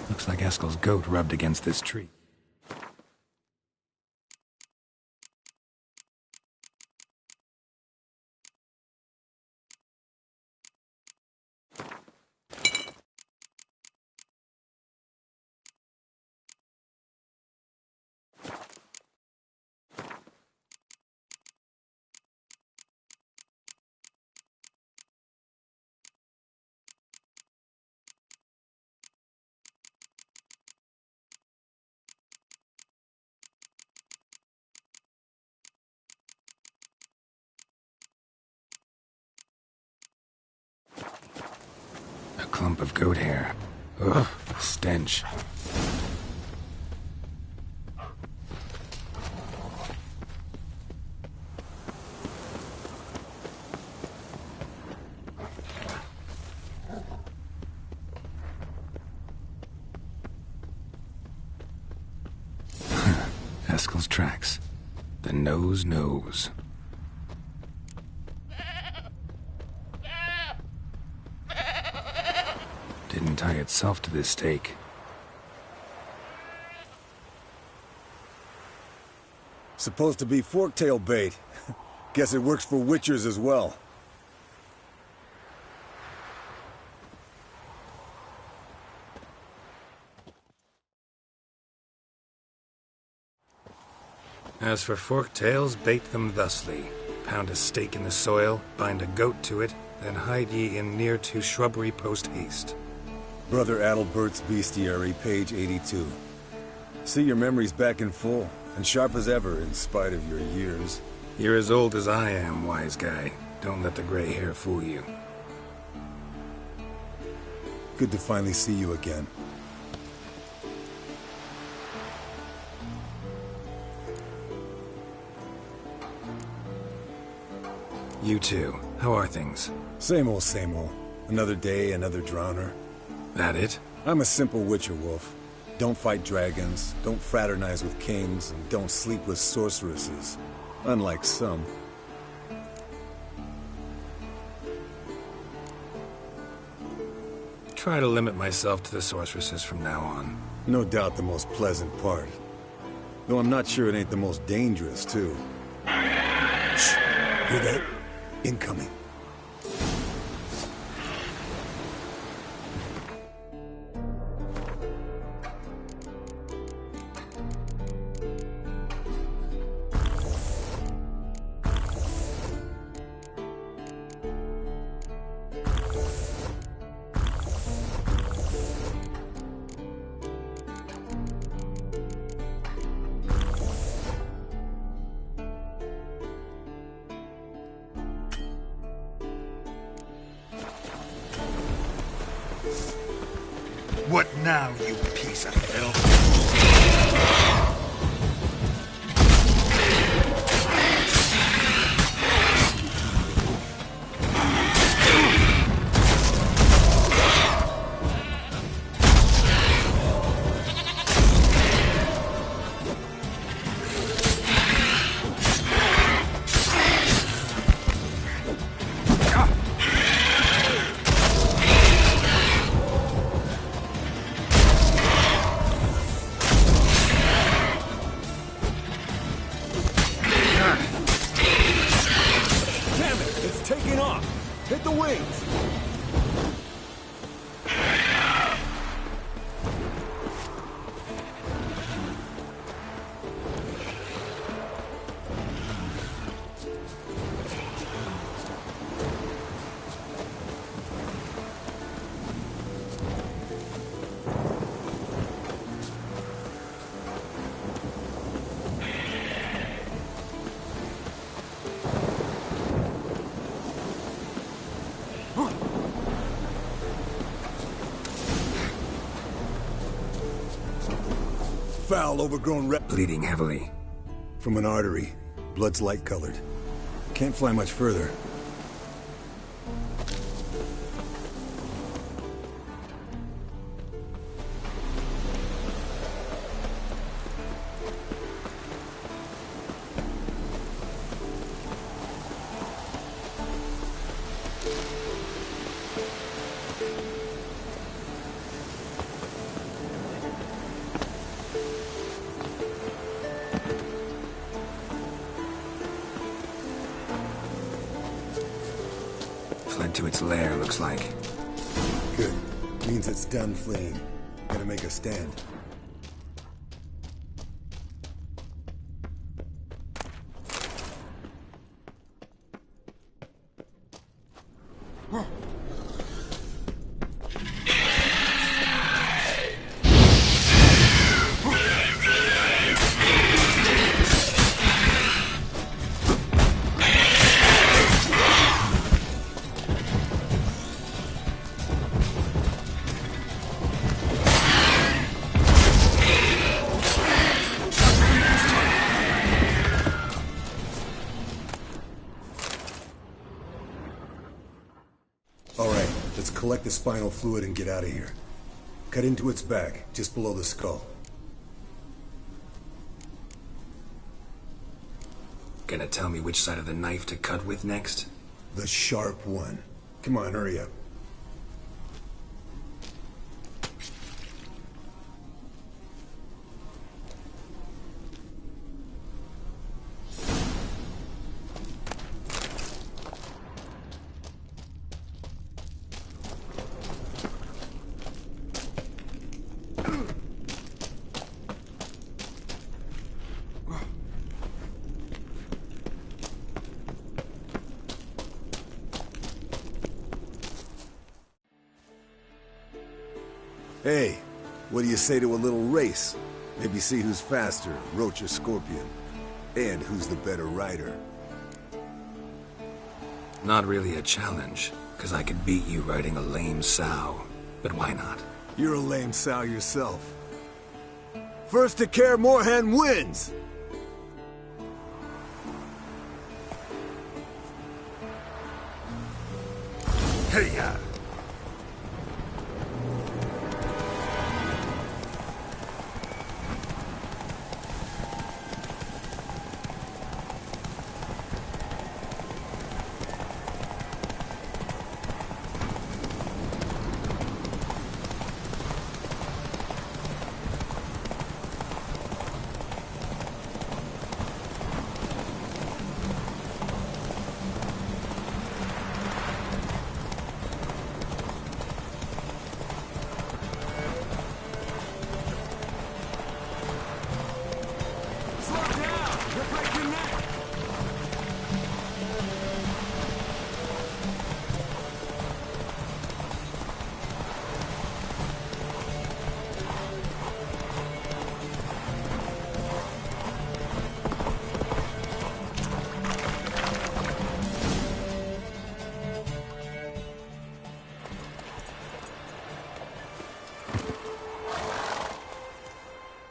Looks like Eskel's goat rubbed against this tree. Clump of goat hair. Ugh, stench. Eskel's tracks. The nose knows. Didn't tie itself to this stake. Supposed to be forktail bait. Guess it works for witchers as well. As for forktails, bait them thusly. Pound a stake in the soil, bind a goat to it, then hide ye in near to shrubbery post haste. Brother Adalbert's Bestiary, page 82. See your memories back in full, and sharp as ever in spite of your years. You're as old as I am, wise guy. Don't let the gray hair fool you. Good to finally see you again. You too. How are things? Same old, same old. Another day, another drowner. That it? I'm a simple witcher wolf. Don't fight dragons, don't fraternize with kings, and don't sleep with sorceresses. Unlike some. Try to limit myself to the sorceresses from now on. No doubt the most pleasant part. Though I'm not sure it ain't the most dangerous, too. Shh! Hear that? Incoming. What now, you piece of filth? Hit the wings! Foul, overgrown bleeding heavily. From an artery. Blood's light-colored. Can't fly much further. Fled to its lair, looks like. Good. Means it's done fleeing. Gotta make a stand. Alright, let's collect the spinal fluid and get out of here. Cut into its back, just below the skull. Gonna tell me which side of the knife to cut with next? The sharp one. Come on, hurry up. Hey, what do you say to a little race? Maybe see who's faster, Roach or Scorpion. And who's the better rider. Not really a challenge, because I could beat you riding a lame sow. But why not? You're a lame sow yourself. First to Kaer Morhen wins! Hey-ya!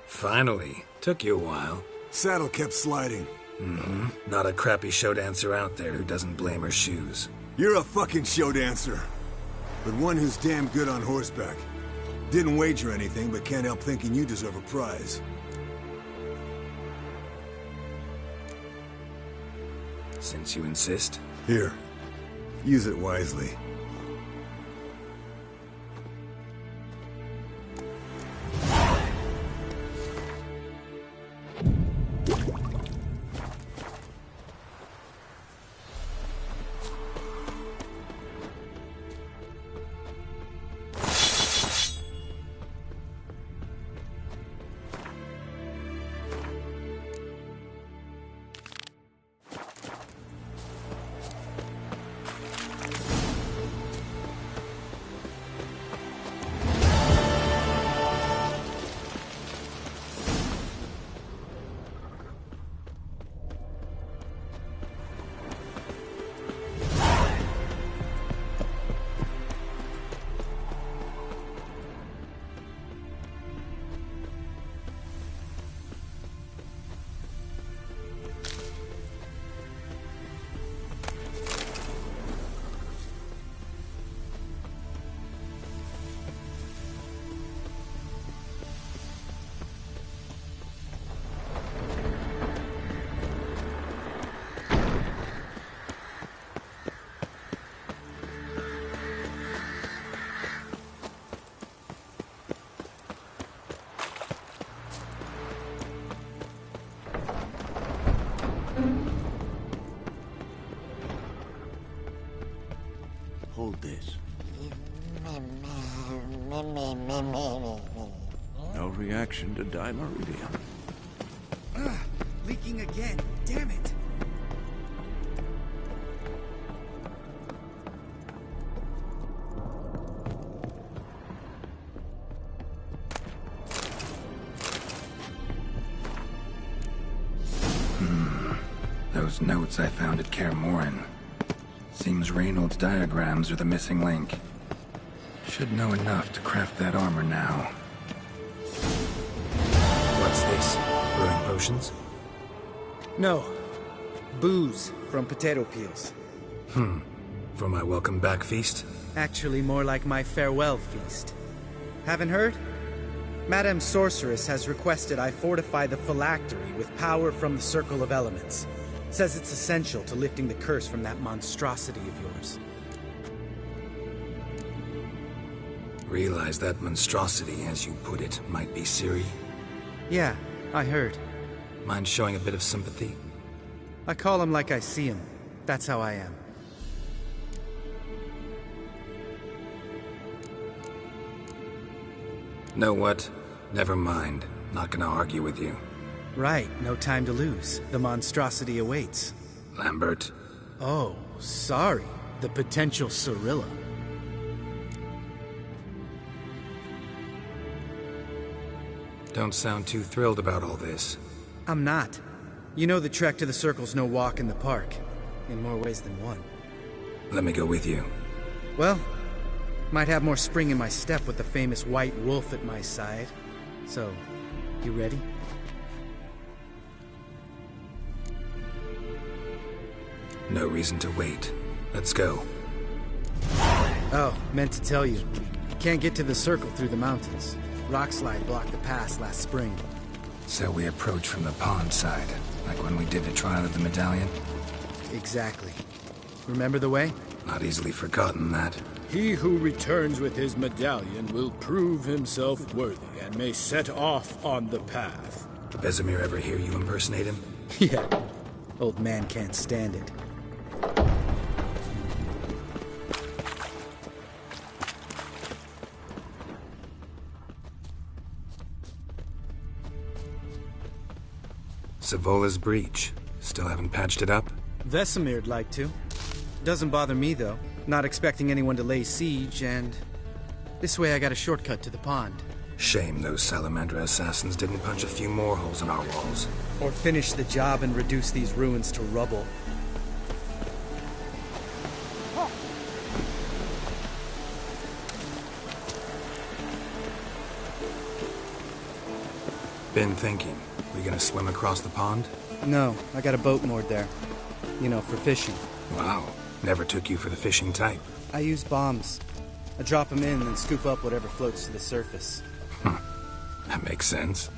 Finally. Took you a while. Saddle kept sliding. Mm-hmm. Not a crappy show dancer out there who doesn't blame her shoes. You're a fucking show dancer. But one who's damn good on horseback. Didn't wager anything, but can't help thinking you deserve a prize. Since you insist. Here. Use it wisely. Hold this. No reaction to dimeridium. Leaking again. Damn it. Those notes I found at Kaer Morhen. Seems Reynolds' diagrams are the missing link. Should know enough to craft that armor now. What's this? Brewing potions? No. Booze from potato peels. For my welcome back feast? Actually, more like my farewell feast. Haven't heard? Madame Sorceress has requested I fortify the phylactery with power from the Circle of Elements. Says it's essential to lifting the curse from that monstrosity of yours. Realize that monstrosity, as you put it, might be Ciri? Yeah, I heard. Mind showing a bit of sympathy? I call him like I see him. That's how I am. Know what? Never mind. Not gonna argue with you. Right, no time to lose. The monstrosity awaits. Lambert. Oh, sorry. The potential Cirilla. Don't sound too thrilled about all this. I'm not. You know the trek to the Circle's no walk in the park. In more ways than one. Let me go with you. Well, might have more spring in my step with the famous White Wolf at my side. So, you ready? No reason to wait. Let's go. Oh, meant to tell you. Can't get to the Circle through the mountains. Rockslide blocked the pass last spring. So we approach from the pond side, like when we did the trial of the medallion? Exactly. Remember the way? Not easily forgotten, that. He who returns with his medallion will prove himself worthy and may set off on the path. Did Vesemir ever hear you impersonate him? Yeah. Old man can't stand it. Savola's breach. Still haven't patched it up? Vesemir'd like to. Doesn't bother me, though. Not expecting anyone to lay siege, and... this way I got a shortcut to the pond. Shame those Salamandra assassins didn't punch a few more holes in our walls. Or finish the job and reduce these ruins to rubble. Been thinking. We gonna swim across the pond? No, I got a boat moored there. You know, for fishing. Wow. Never took you for the fishing type. I use bombs. I drop them in and scoop up whatever floats to the surface. That makes sense.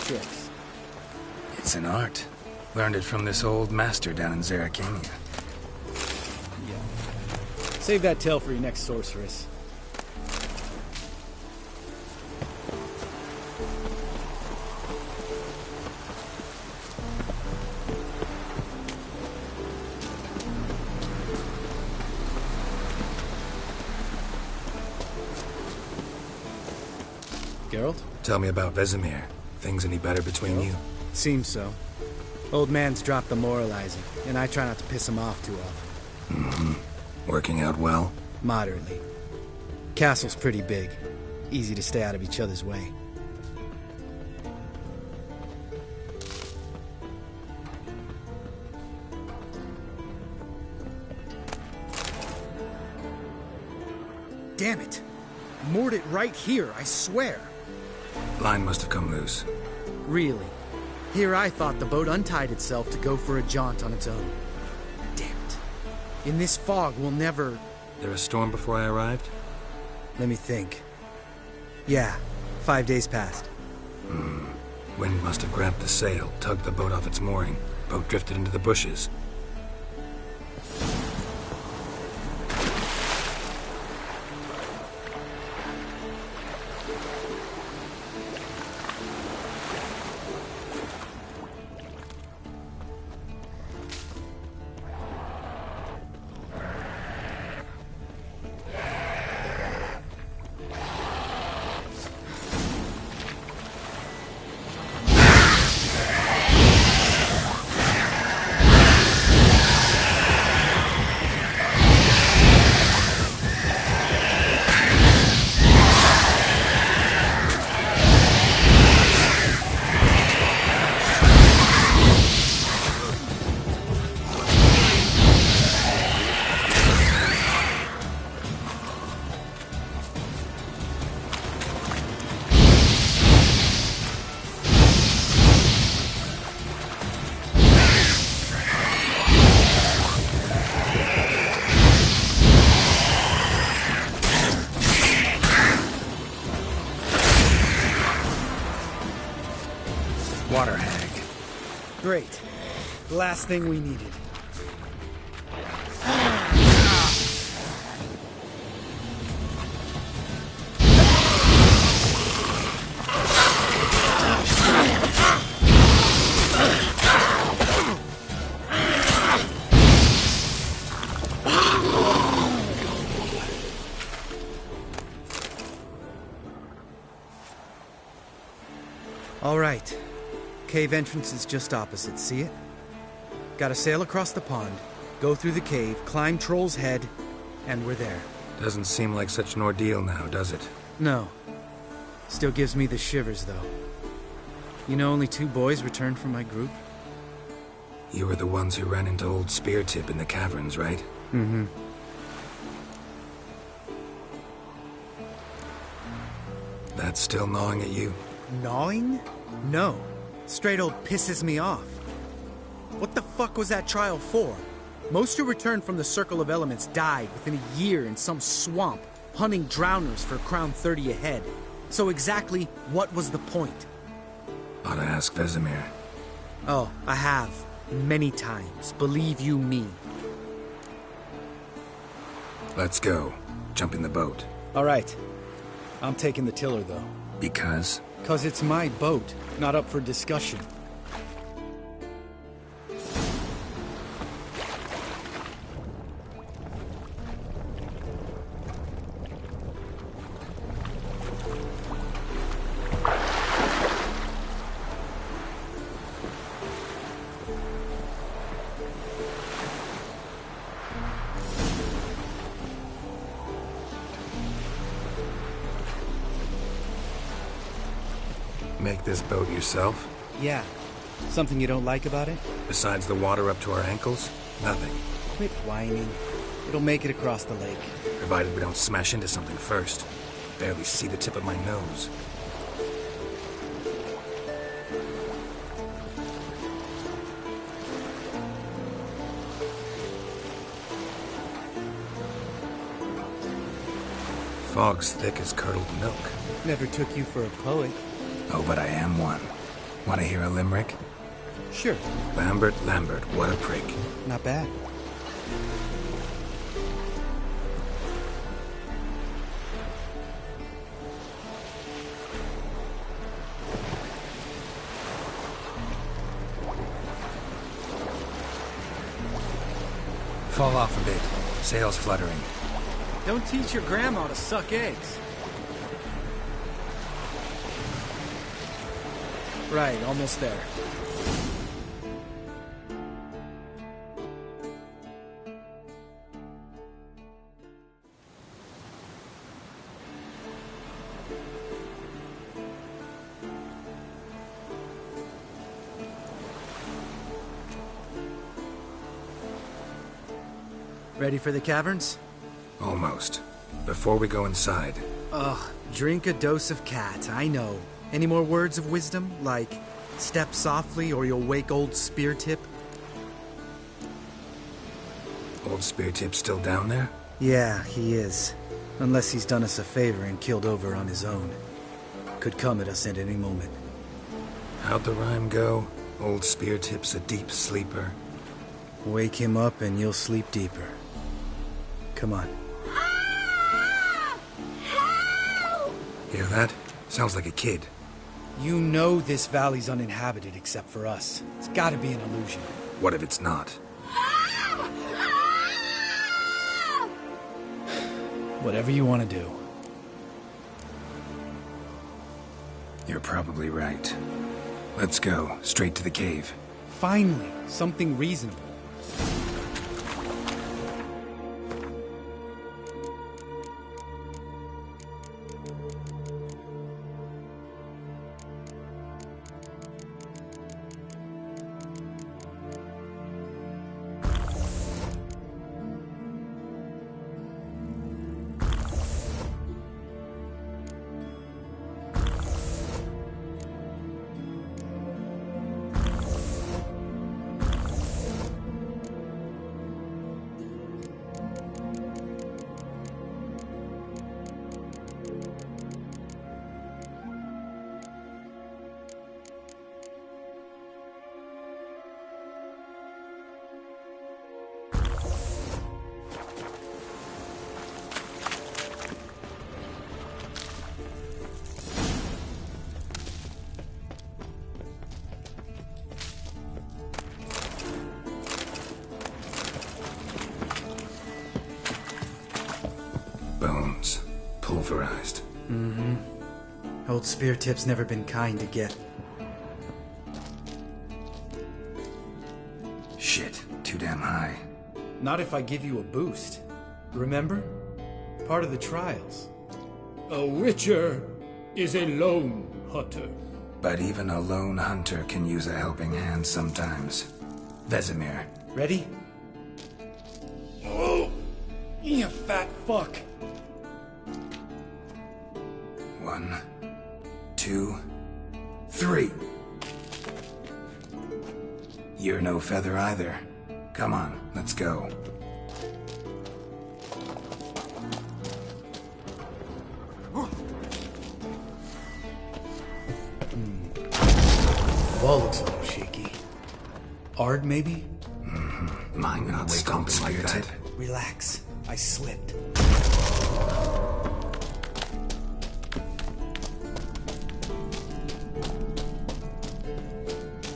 Tricks. It's an art. Learned it from this old master down in Zerrikania. Yeah. Save that tale for your next sorceress. Geralt? Tell me about Vesemir. Things any better between you? Seems so. Old man's dropped the moralizing, and I try not to piss him off too often. Mm-hmm. Working out well? Moderately. Castle's pretty big. Easy to stay out of each other's way. Damn it! Moored it right here, I swear. Line must have come loose. Really? Here I thought the boat untied itself to go for a jaunt on its own. Damn it. In this fog, we'll never... There a storm before I arrived? Let me think. Yeah, 5 days passed. Wind must have grabbed the sail, tugged the boat off its mooring. Boat drifted into the bushes. Water hag. Great. The last thing we needed. All right. Cave entrance is just opposite, see it? Gotta sail across the pond, go through the cave, climb Troll's Head, and we're there. Doesn't seem like such an ordeal now, does it? No. Still gives me the shivers, though. You know only 2 boys returned from my group? You were the ones who ran into old Spear Tip in the caverns, right? Mm-hmm. That's still gnawing at you? Gnawing? No. Straight old pisses me off. What the fuck was that trial for? Most who returned from the Circle of Elements died within a year in some swamp, hunting drowners for Crown 30 a head. So exactly what was the point? Ought to ask Vesemir. Oh, I have. Many times. Believe you me. Let's go. Jump in the boat. All right. I'm taking the tiller, though. Because? 'Cause it's my boat, not up for discussion. Make this boat yourself? Yeah. Something you don't like about it? Besides the water up to our ankles? Nothing. Quit whining. It'll make it across the lake. Provided we don't smash into something first. Barely see the tip of my nose. Fog's thick as curdled milk. Never took you for a poet. Oh, but I am one. Want to hear a limerick? Sure. Lambert, Lambert, what a prick. Not bad. Fall off a bit. Sails fluttering. Don't teach your grandma to suck eggs. Right, almost there. Ready for the caverns? Almost. Before we go inside... Ugh, drink a dose of cat, I know. Any more words of wisdom? Like, step softly or you'll wake old Speartip? Old Speartip still down there? Yeah, he is. Unless he's done us a favor and killed over on his own. Could come at us at any moment. How'd the rhyme go? Old Speartip's a deep sleeper. Wake him up and you'll sleep deeper. Come on. Hear that? Sounds like a kid. You know this valley's uninhabited except for us. It's gotta be an illusion. What if it's not? Whatever you want to do. You're probably right. Let's go, straight to the cave. Finally, something reasonable. Bones. Pulverized. Mm-hmm. Old Speartip's never been kind to get. Shit, too damn high. Not if I give you a boost. Remember? Part of the trials. A witcher is a lone hunter. But even a lone hunter can use a helping hand sometimes. Vesemir. Ready? Oh, you fat fuck. 1, 2, 3. You're no feather either. Come on, let's go. Wall looks a little shaky. Ard, maybe? Mine not stomps like that. Relax. I slipped.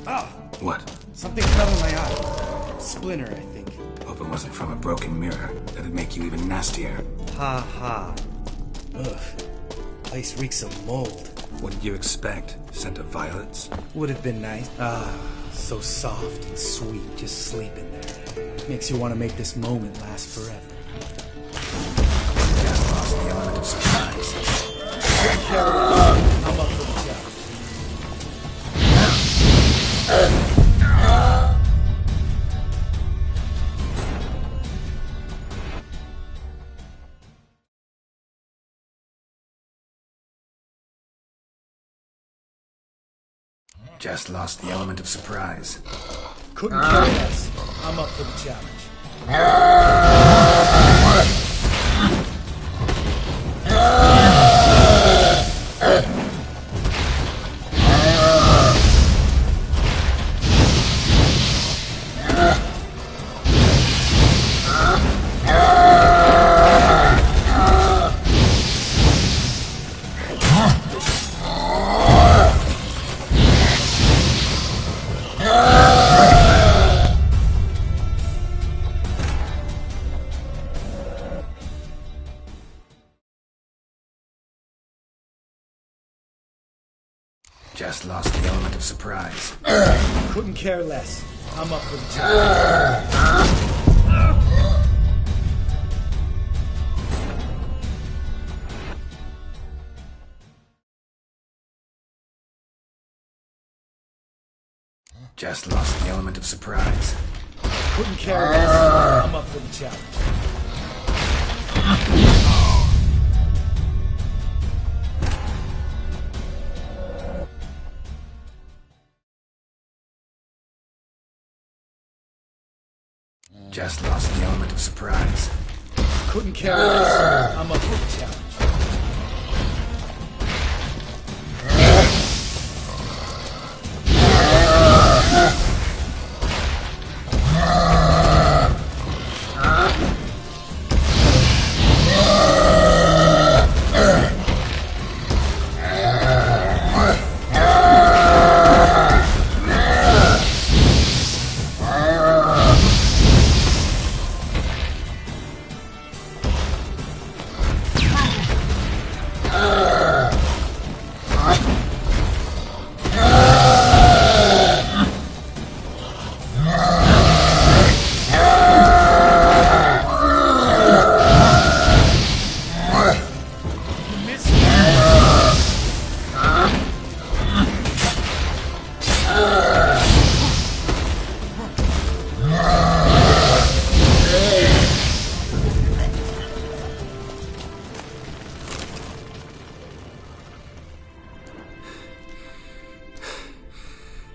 Ah! What? Something fell in my eye. Splinter, I think. Hope it wasn't from a broken mirror. That'd make you even nastier. Ha ha. Ugh. Place reeks of mold. What did you expect? Scent of violets? Would have been nice. Ah, so soft and sweet, just sleeping there. Makes you want to make this moment last forever. Just lost the element of surprise. I'm up for the challenge. Just lost the element of surprise. Couldn't care less. I'm up for the challenge. Just lost the element of surprise. Couldn't care less. I'm up for the challenge. Just lost the element of surprise. Couldn't carry this. I'm up for the challenge. Just lost the element of surprise. Couldn't carry this. I'm up for the challenge.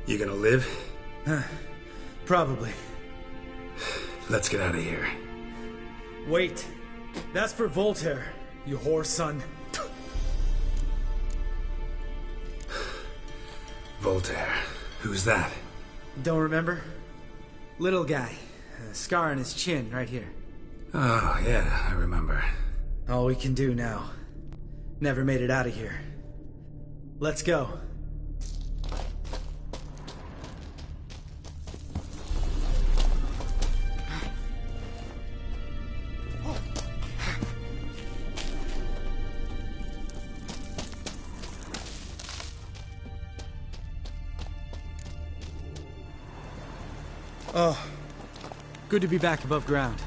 You gonna live? Probably. Let's get out of here. Wait. That's for Voltaire, you whore son. Voltaire. Who's that? Don't remember? Little guy. A scar on his chin, right here. Oh, yeah, I remember. All we can do now. Never made it out of here. Let's go. Oh, good to be back above ground.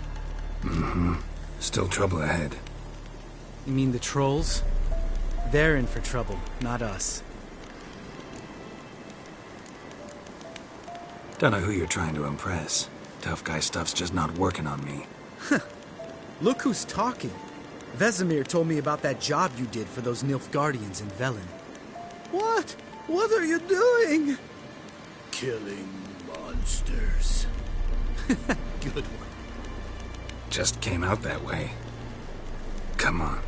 Mm-hmm. Still trouble ahead. You mean the trolls? They're in for trouble, not us. Don't know who you're trying to impress. Tough guy stuff's just not working on me. Look who's talking. Vesemir told me about that job you did for those Nilfgaardians in Velen. What? What are you doing? Killing monsters. Good one. Just came out that way. Come on.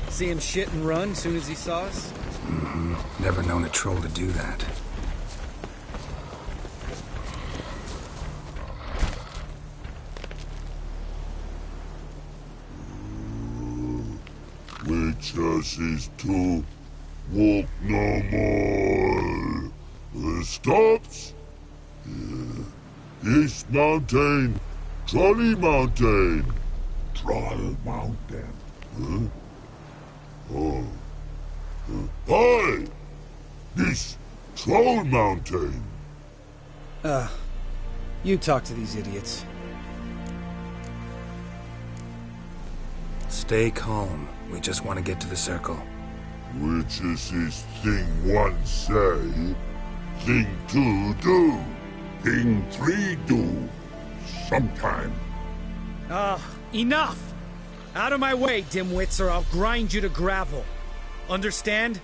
See him shit and run soon as he saw us? Mm-hmm. Never known a troll to do that. Witches is to walk no more. Stops? East Mountain, Trolley Mountain. Troll Mountain. Huh? Oh. Hi! This Troll Mountain. You talk to these idiots. Stay calm. We just want to get to the circle. Which is this thing one say, thing two do, thing three do, sometime. Enough! Out of my way, dimwits, or I'll grind you to gravel. Understand?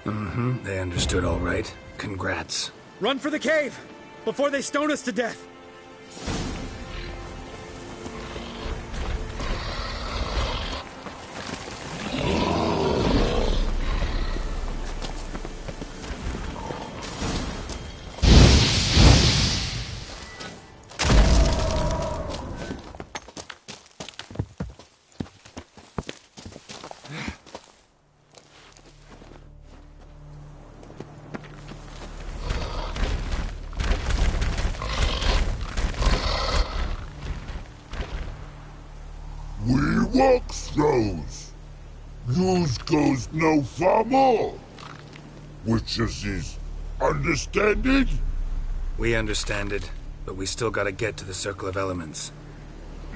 Mm-hmm. They understood all right. Congrats. Run for the cave! Before they stone us to death! Walk throws. News goes no far more. Which is Understand it? We understand it, but we still gotta get to the Circle of Elements.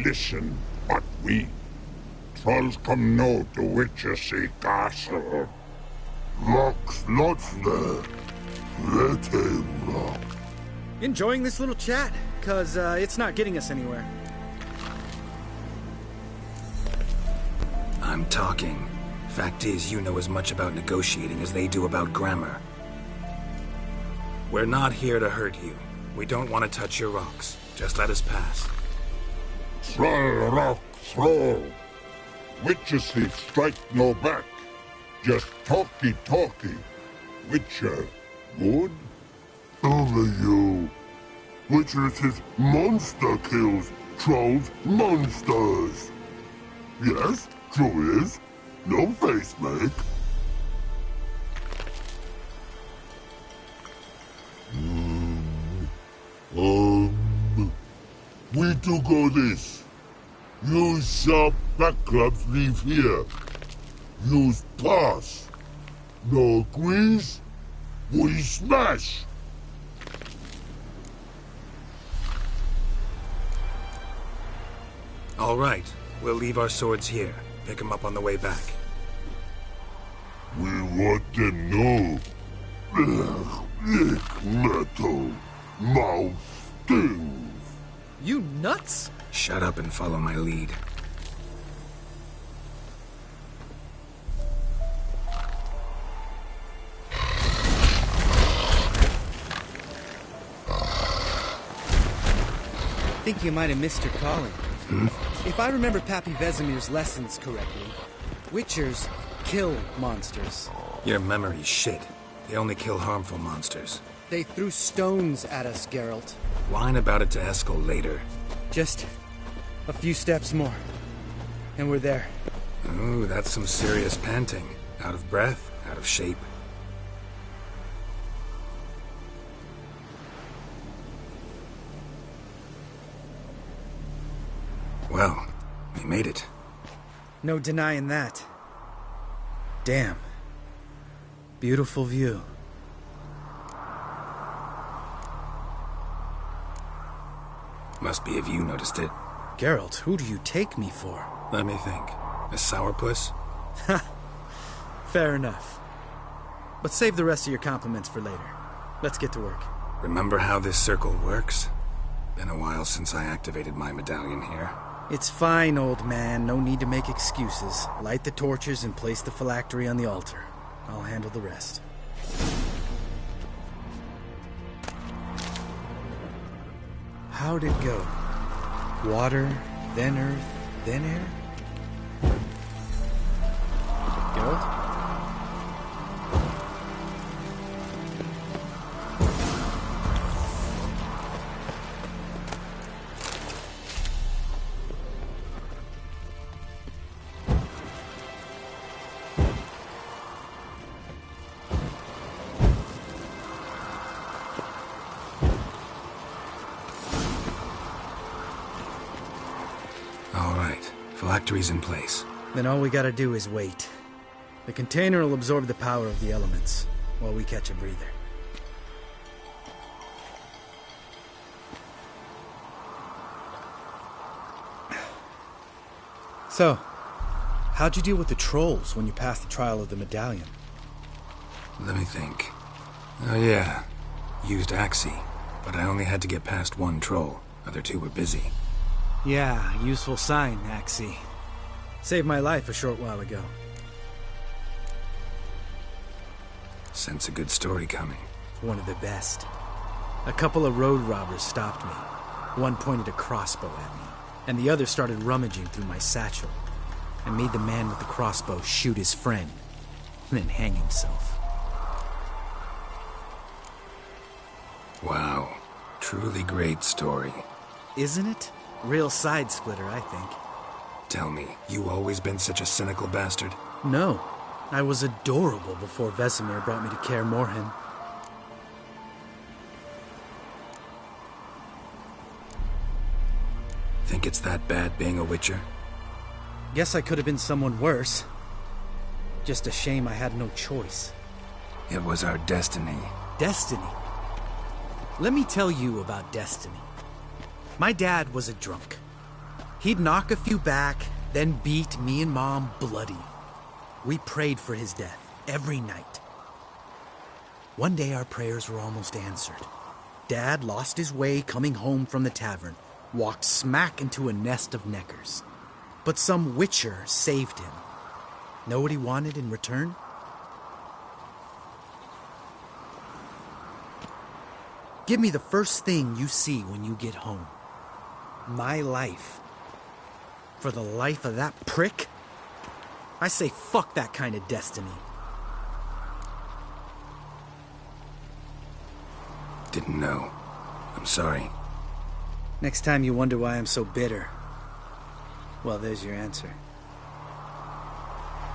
Listen, but we. Trolls come no to Witchersea Castle. Rock's lots there. Let him rock. Enjoying this little chat? Cause it's not getting us anywhere. I'm talking. Fact is, you know as much about negotiating as they do about grammar. We're not here to hurt you. We don't want to touch your rocks. Just let us pass. Troll rock throw. Witchersea strike no back. Just talky. Witcher, good? Over you. Witchersea monster kills. Trolls monsters. Yes, true is. No face make. We do go this. Use sharp back clubs leave here. Use pass. No agrees? We smash. All right. We'll leave our swords here. Pick them up on the way back. We want them know. Lick metal. Mouth stings. You nuts? Shut up and follow my lead. I think you might have missed your calling. If I remember Pappy Vesemir's lessons correctly, Witchers kill monsters. Your memory's shit. They only kill harmful monsters. They threw stones at us, Geralt. Whine about it to Eskel later. Just a few steps more, and we're there. Ooh, that's some serious panting. Out of breath, out of shape. Well, we made it. No denying that. Damn. Beautiful view. Must be if you noticed it. Geralt, who do you take me for? Let me think. A sourpuss? Fair enough. But save the rest of your compliments for later. Let's get to work. Remember how this circle works? Been a while since I activated my medallion here. It's fine, old man. No need to make excuses. Light the torches and place the phylactery on the altar. I'll handle the rest. How'd it go? Water, then earth, then air? Geralt? Phylactery's in place. Then all we gotta do is wait. The container will absorb the power of the elements, while we catch a breather. So, how'd you deal with the trolls when you passed the trial of the medallion? Let me think. Oh yeah, used Axii, but I only had to get past one troll. Other two were busy. Yeah, useful sign, Axii. Saved my life a short while ago. Sense a good story coming. One of the best. A couple of road robbers stopped me. One pointed a crossbow at me, and the other started rummaging through my satchel. I made the man with the crossbow shoot his friend, and then hang himself. Wow. Truly great story. Isn't it? Real side splitter, I think. Tell me, you always been such a cynical bastard? No. I was adorable before Vesemir brought me to Kaer Morhen. Think it's that bad being a Witcher? Guess I could have been someone worse. Just a shame I had no choice. It was our destiny. Destiny. Let me tell you about destiny. My dad was a drunk. He'd knock a few back, then beat me and Mom bloody. We prayed for his death every night. One day our prayers were almost answered. Dad lost his way coming home from the tavern, walked smack into a nest of neckers. But some witcher saved him. Know what he wanted in return? Give me the first thing you see when you get home. My life. For the life of that prick? I say fuck that kind of destiny. Didn't know. I'm sorry. Next time you wonder why I'm so bitter, well, there's your answer.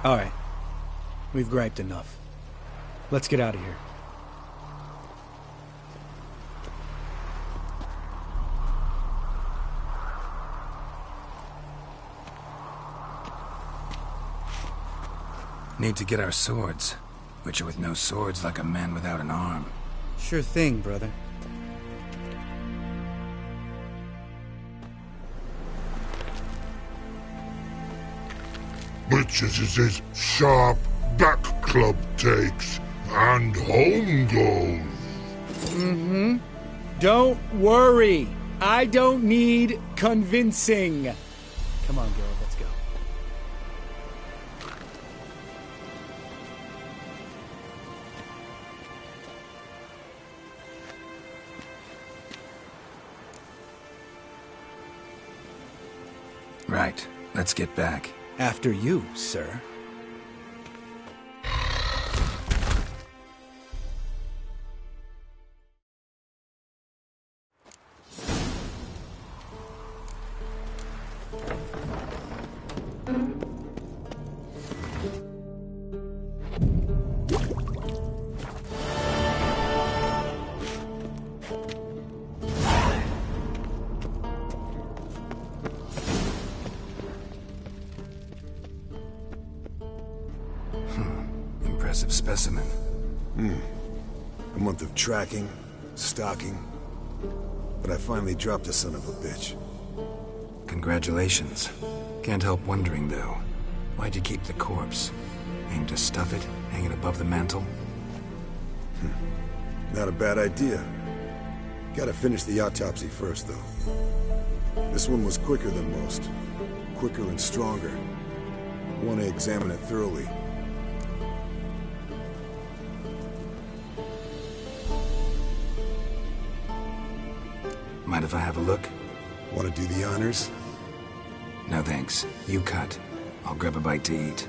All right. We've griped enough. Let's get out of here. Need to get our swords. Witcher with no swords like a man without an arm. Sure thing, brother. Witches is his sharp back club takes, and home goes. Mm-hmm. Don't worry. I don't need convincing. Come on, girl, let's go. Right. Let's get back. After you, sir. Impressive specimen. A month of tracking, stalking, but I finally dropped the son of a bitch. Congratulations. Can't help wondering, though. Why'd you keep the corpse? Aim to stuff it, hang it above the mantle? Not a bad idea. Gotta finish the autopsy first, though. This one was quicker than most. Quicker and stronger. Want to examine it thoroughly. Mind if I have a look? Want to do the honors? No thanks. You cut. I'll grab a bite to eat.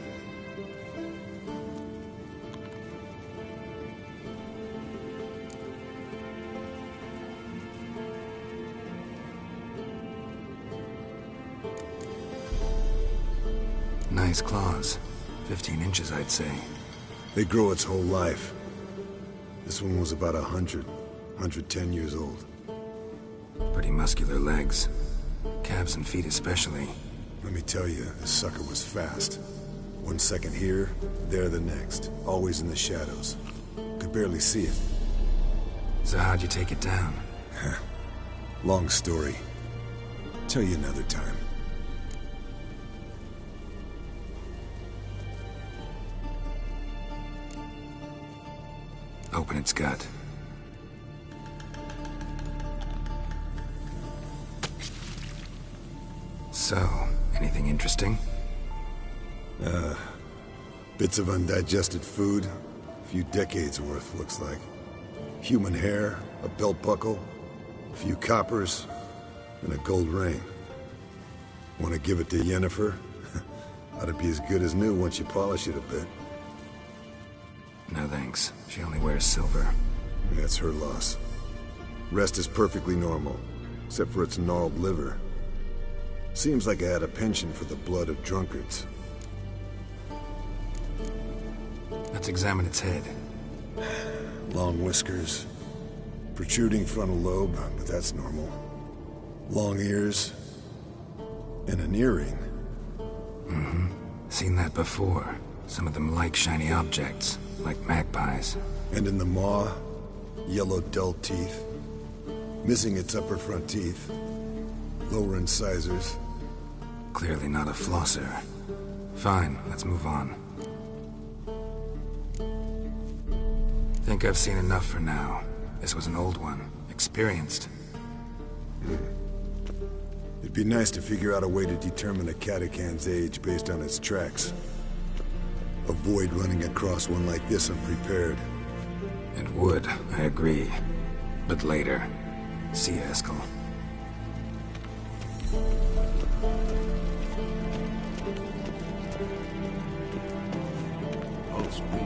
Nice claws. 15 inches, I'd say. They grow its whole life. This one was about 110 years old. Pretty muscular legs. Calves and feet especially. Let me tell you, this sucker was fast. 1 second here, there the next. Always in the shadows. Could barely see it. So how'd you take it down? Long story. Tell you another time. Open its gut. So, anything interesting? Bits of undigested food. A few decades worth, looks like. Human hair, a belt buckle, a few coppers, and a gold ring. Want to give it to Yennefer? Ought to be as good as new once you polish it a bit. No thanks. She only wears silver. That's her loss. Rest is perfectly normal, except for its gnarled liver. Seems like I had a penchant for the blood of drunkards. Let's examine its head. Long whiskers. Protruding frontal lobe, but that's normal. Long ears. And an earring. Mm-hmm. Seen that before. Some of them like shiny objects, like magpies. And in the maw, Yellow, dull teeth. Missing its upper front teeth. Lower incisors. Clearly not a flosser. Fine, let's move on. Think I've seen enough for now. This was an old one. Experienced. It'd be nice to figure out a way to determine a catacan's age based on its tracks. Avoid running across one like this unprepared. It would, I agree. But later. See you, Eskel. Pulse weak.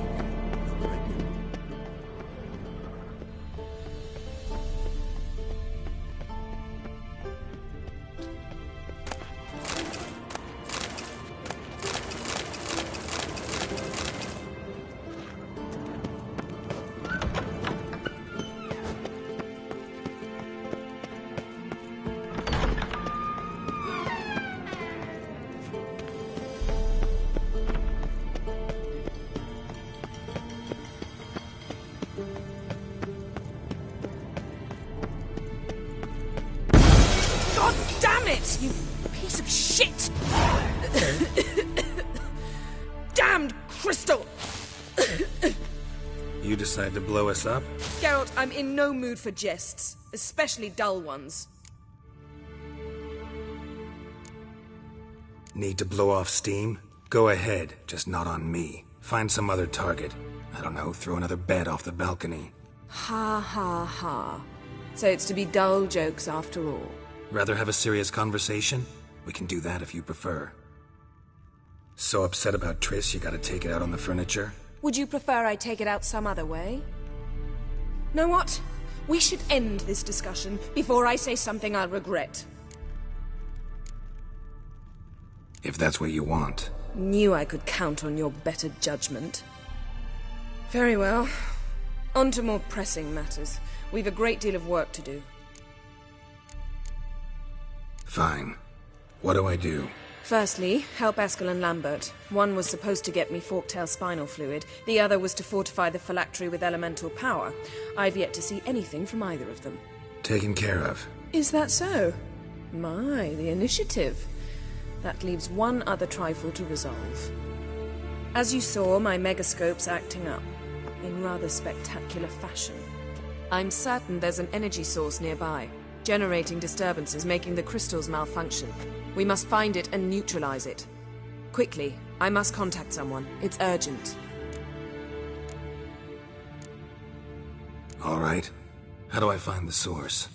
You piece of shit! Damned crystal! You decide to blow us up? Geralt, I'm in no mood for jests, especially dull ones. Need to blow off steam? Go ahead, just not on me. Find some other target. I don't know, throw another bed off the balcony. Ha ha ha. So it's to be dull jokes after all. Rather have a serious conversation? We can do that if you prefer. So upset about Triss you gotta take it out on the furniture? Would you prefer I take it out some other way? Know what? We should end this discussion before I say something I'll regret. If that's what you want. Knew I could count on your better judgment. Very well. On to more pressing matters. We've a great deal of work to do. Fine. What do I do? Firstly, help Eskel and Lambert. One was supposed to get me forktail spinal fluid, the other was to fortify the phylactery with elemental power. I've yet to see anything from either of them. Taken care of. Is that so? My, the initiative. That leaves one other trifle to resolve. As you saw, my megascope's acting up, in rather spectacular fashion. I'm certain there's an energy source nearby, generating disturbances, making the crystals malfunction. We must find it and neutralize it. Quickly, I must contact someone. It's urgent. All right. How do I find the source?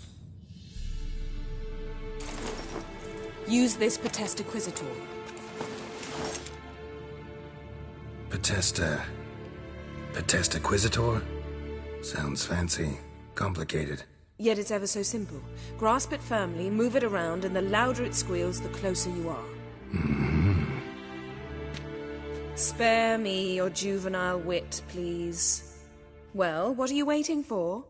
Use this Potesta Quisitor. Potesta Quisitor? Sounds fancy. Complicated. Yet it's ever so simple. Grasp it firmly, move it around, and the louder it squeals, the closer you are. Mm-hmm. Spare me your juvenile wit, please. Well, what are you waiting for?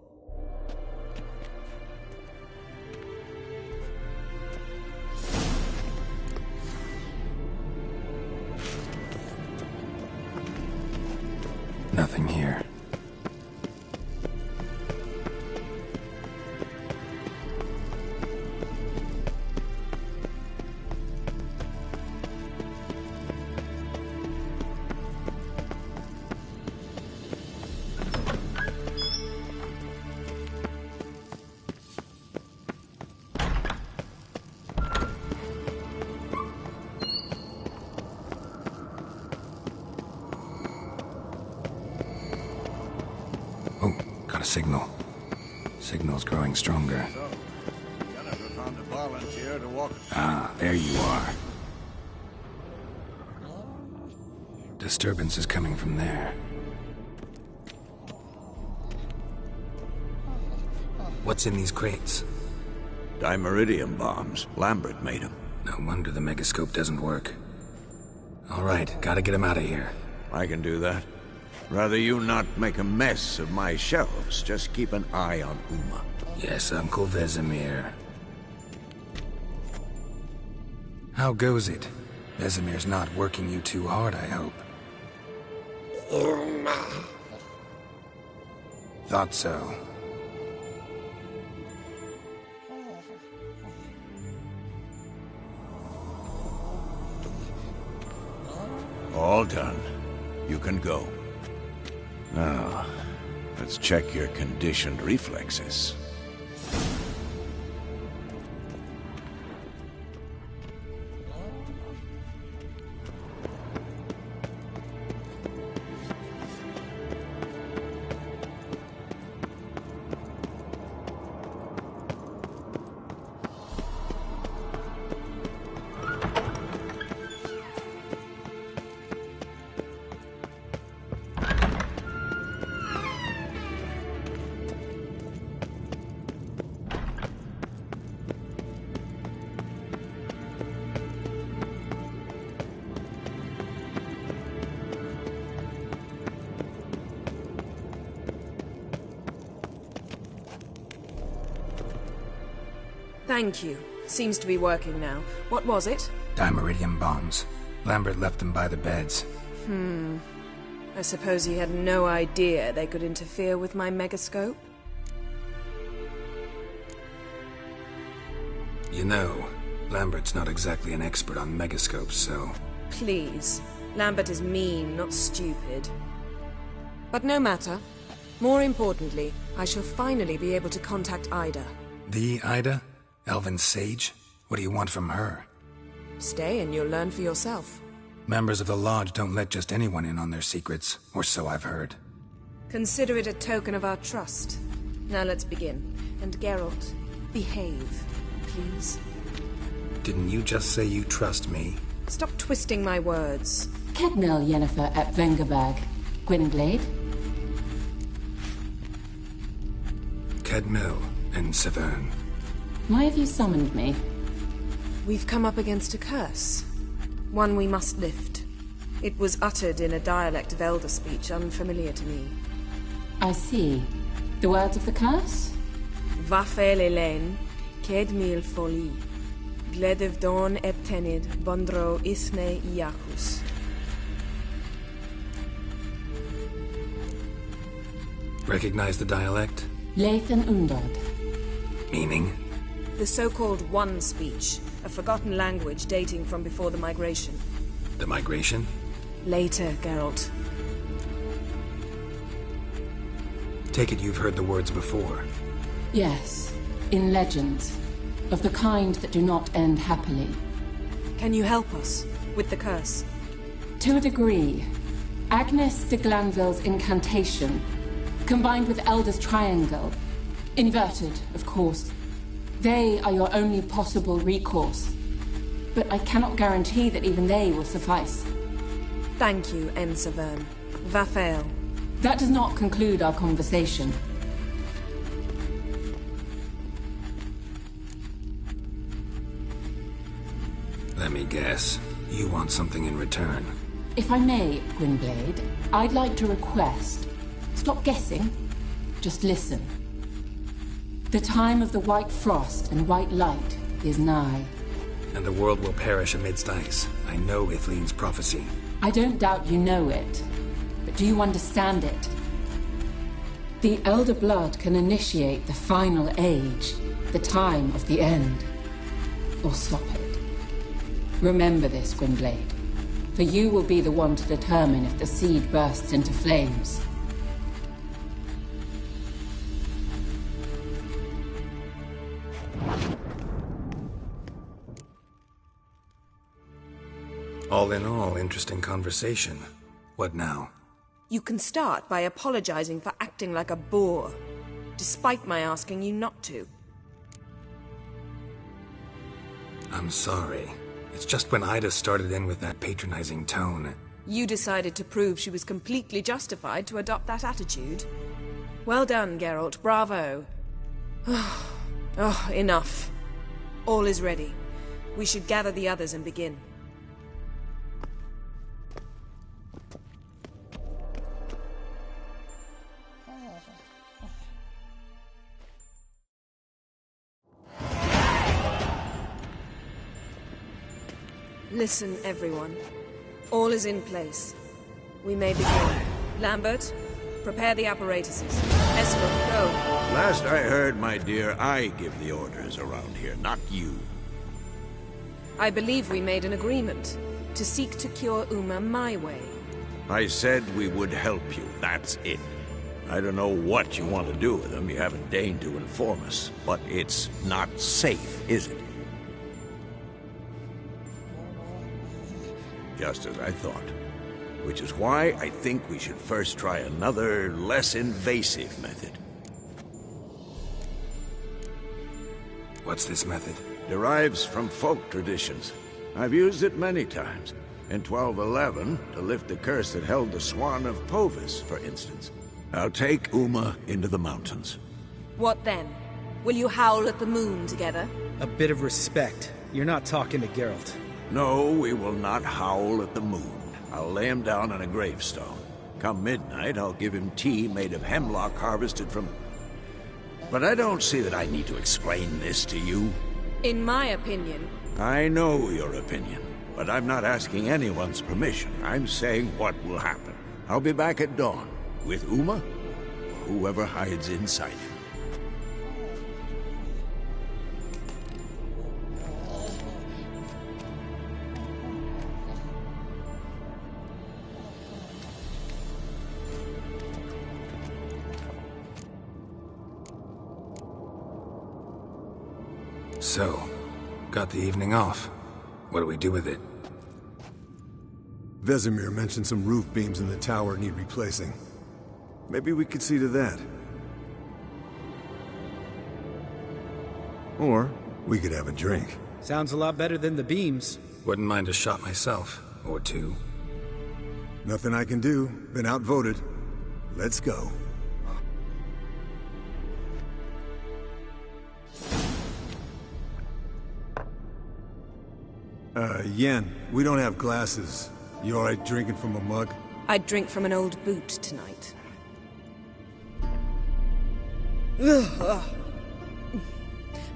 Nothing here. Signal. Signal's growing stronger. So, Jennifer found a volunteer to walk... Ah, there you are. Disturbance is coming from there. What's in these crates? Dimeridium bombs. Lambert made them. No wonder the megascope doesn't work. All right, gotta get him out of here. I can do that. Rather you not make a mess of my shelves. Just keep an eye on Uma. Yes, Uncle Vesemir. How goes it? Vesemir's not working you too hard, I hope. Uma. Thought so. All done. You can go. Now, let's check your conditioned reflexes. Thank you. Seems to be working now. What was it? Dimeridium bombs. Lambert left them by the beds. I suppose he had no idea they could interfere with my megascope? You know, Lambert's not exactly an expert on megascopes, so... Please. Lambert is mean, not stupid. But no matter. More importantly, I shall finally be able to contact Ida. The Ida? Elven's sage? What do you want from her? Stay and you'll learn for yourself. Members of the Lodge don't let just anyone in on their secrets, or so I've heard. Consider it a token of our trust. Now let's begin. And Geralt, behave, please. Didn't you just say you trust me? Stop twisting my words. Kedmil Yennefer at Vengerberg. Gwynblade? Kedmil and Severn. Why have you summoned me? We've come up against a curse. One we must lift. It was uttered in a dialect of Elder speech unfamiliar to me. I see. The words of the curse? Vafel Elaine, Kedmil Foli, Gledevdon Eptenid, Bondro Isne Iacus. Recognize the dialect? Lathan Undod. Meaning? The so-called One speech, a forgotten language dating from before the migration. The migration? Later, Geralt. Take it you've heard the words before. Yes, in legends. Of the kind that do not end happily. Can you help us with the curse? To a degree. Agnes de Glanville's incantation, combined with Elder's triangle, inverted, of course. They are your only possible recourse. But I cannot guarantee that even they will suffice. Thank you, N. Severn. Vafel. That does not conclude our conversation. Let me guess. You want something in return. If I may, Gwynblade, I'd like to request. Stop guessing. Just listen. The time of the white frost and white light is nigh. And the world will perish amidst ice. I know Ithleen's prophecy. I don't doubt you know it. But do you understand it? The Elder Blood can initiate the final age, the time of the end. Or stop it. Remember this, Gwynblade. For you will be the one to determine if the seed bursts into flames. All in all, interesting conversation. What now? You can start by apologizing for acting like a boor, despite my asking you not to. I'm sorry. It's just when Ida started in with that patronizing tone. You decided to prove she was completely justified to adopt that attitude. Well done, Geralt. Bravo. Oh, enough. All is ready. We should gather the others and begin. Listen, everyone. All is in place. We may begin. Lambert, prepare the apparatuses. Eskel, go. Last I heard, my dear, I give the orders around here, not you. I believe we made an agreement. To seek to cure Uma my way. I said we would help you, that's it. I don't know what you want to do with them, you haven't deigned to inform us, but it's not safe, is it? Just as I thought. Which is why I think we should first try another, less invasive method. What's this method? Derives from folk traditions. I've used it many times. In 1211, to lift the curse that held the Swan of Povis, for instance. I'll take Uma into the mountains. What then? Will you howl at the moon together? A bit of respect. You're not talking to Geralt. No, we will not howl at the moon. I'll lay him down on a gravestone. Come midnight, I'll give him tea made of hemlock harvested from... But I don't see that I need to explain this to you. In my opinion... I know your opinion, but I'm not asking anyone's permission. I'm saying what will happen. I'll be back at dawn, with Uma, or whoever hides inside him. So, got the evening off. What do we do with it? Vesemir mentioned some roof beams in the tower need replacing. Maybe we could see to that. Or we could have a drink. Sounds a lot better than the beams. Wouldn't mind a shot myself, or two. Nothing I can do. Been outvoted. Let's go. Yen, we don't have glasses. You alright drinking from a mug? I'd drink from an old boot tonight.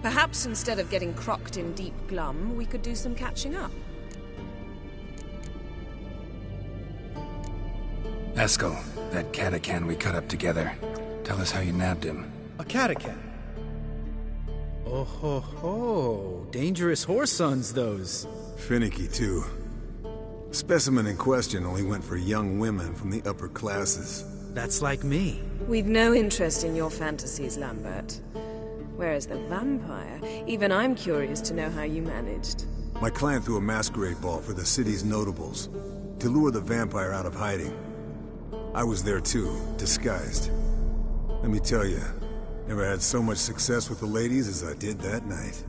Perhaps instead of getting crocked in deep glum, we could do some catching up. Eskel, that catacan we cut up together. Tell us how you nabbed him. A catacan? Oh ho ho. Dangerous horse sons, those. Finicky, too. Specimen in question only went for young women from the upper classes. That's like me. We've no interest in your fantasies, Lambert. Whereas the vampire, even I'm curious to know how you managed. My clan threw a masquerade ball for the city's notables, to lure the vampire out of hiding. I was there too, disguised. Let me tell you, never had so much success with the ladies as I did that night.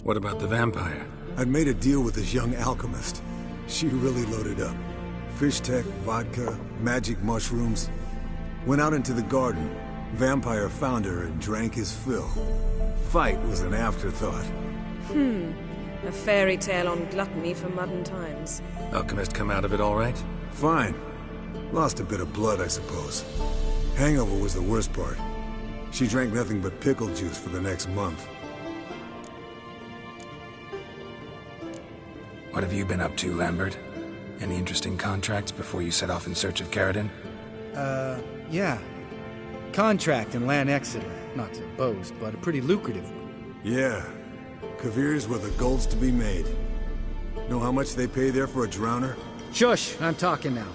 What about the vampire? I'd made a deal with this young alchemist. She really loaded up. Fish tech, vodka, magic mushrooms. Went out into the garden. Vampire found her and drank his fill. Fight was an afterthought. A fairy tale on gluttony for modern times. Alchemist come out of it all right? Fine. Lost a bit of blood, I suppose. Hangover was the worst part. She drank nothing but pickle juice for the next month. What have you been up to, Lambert? Any interesting contracts before you set off in search of Caradon? Yeah. Contract in Lan Exeter. Not to boast, but a pretty lucrative one. Yeah. Kavir's where the gold's to be made. Know how much they pay there for a drowner? Shush! I'm talking now.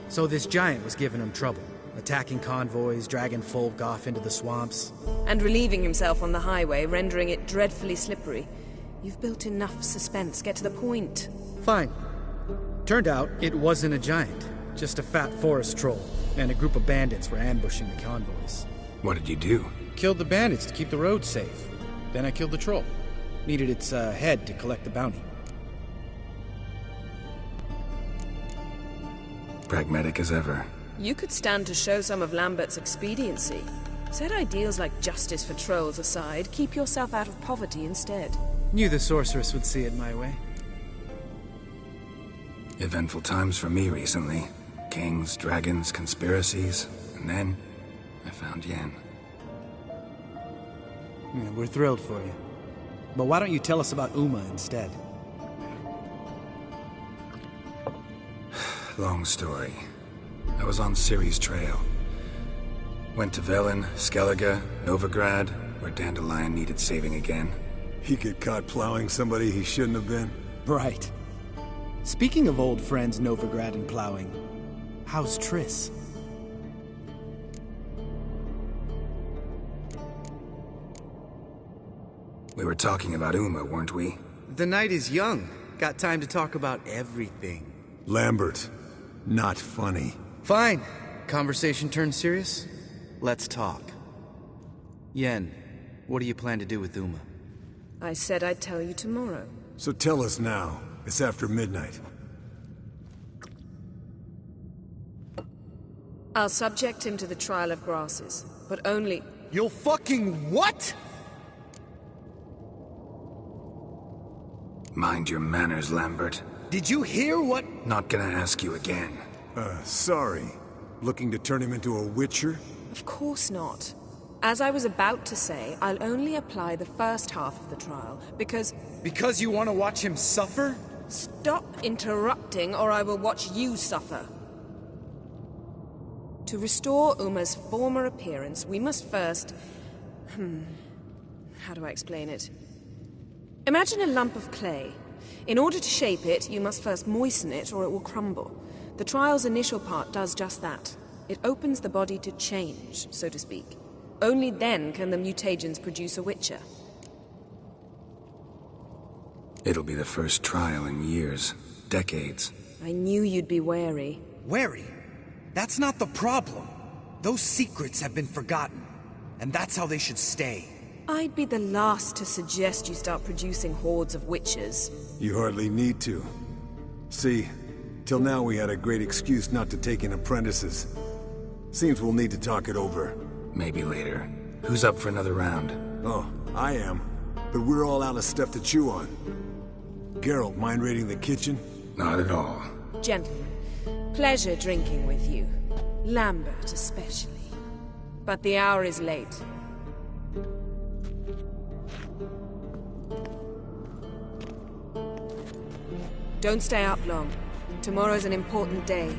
So this giant was giving him trouble. Attacking convoys, dragging folk off into the swamps. And relieving himself on the highway, rendering it dreadfully slippery. You've built enough suspense. Get to the point. Fine. Turned out, it wasn't a giant. Just a fat forest troll. And a group of bandits were ambushing the convoys. What did you do? Killed the bandits to keep the road safe. Then I killed the troll. Needed its head to collect the bounty. Pragmatic as ever. You could stand to show some of Lambert's expediency. Set ideals like justice for trolls aside, keep yourself out of poverty instead. Knew the sorceress would see it my way. Eventful times for me recently. Kings, dragons, conspiracies, and then I found Yen. Yeah, we're thrilled for you. But why don't you tell us about Uma instead? Long story. I was on Ciri's trail. Went to Velen, Skellige, Novigrad, where Dandelion needed saving again. He get caught plowing somebody he shouldn't have been? Right. Speaking of old friends Novigrad and plowing, how's Triss? We were talking about Uma, weren't we? The night is young. Got time to talk about everything. Lambert, not funny. Fine. Conversation turned serious? Let's talk. Yen, what do you plan to do with Uma? I said I'd tell you tomorrow. So tell us now. It's after midnight. I'll subject him to the trial of grasses, but only... You'll fucking what? Mind your manners, Lambert. Did you hear what? Not gonna ask you again. Sorry. Looking to turn him into a witcher? Of course not. As I was about to say, I'll only apply the first half of the trial, because... Because you want to watch him suffer? Stop interrupting, or I will watch you suffer. To restore Uma's former appearance, we must first... How do I explain it? Imagine a lump of clay. In order to shape it, you must first moisten it, or it will crumble. The trial's initial part does just that. It opens the body to change, so to speak. Only then can the mutagens produce a witcher. It'll be the first trial in years. Decades. I knew you'd be wary. Wary? That's not the problem. Those secrets have been forgotten. And that's how they should stay. I'd be the last to suggest you start producing hordes of witches. You hardly need to. See, till now we had a great excuse not to take in apprentices. Seems we'll need to talk it over. Maybe later. Who's up for another round? Oh, I am. But we're all out of stuff to chew on. Geralt, mind raiding the kitchen? Not at all. Gentlemen, pleasure drinking with you. Lambert especially. But the hour is late. Don't stay up long. Tomorrow's an important day.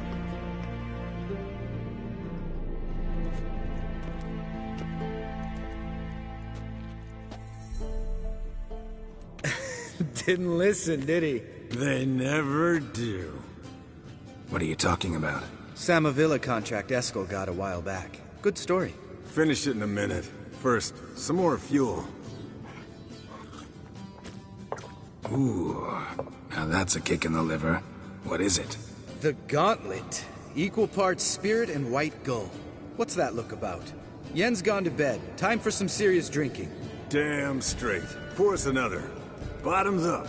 Didn't listen, did he? They never do. What are you talking about? Samavilla contract Eskel got a while back. Good story. Finish it in a minute. First, some more fuel. Ooh, now that's a kick in the liver. What is it? The Gauntlet. Equal parts spirit and white gull. What's that look about? Yen's gone to bed. Time for some serious drinking. Damn straight. Pour us another. Bottoms up.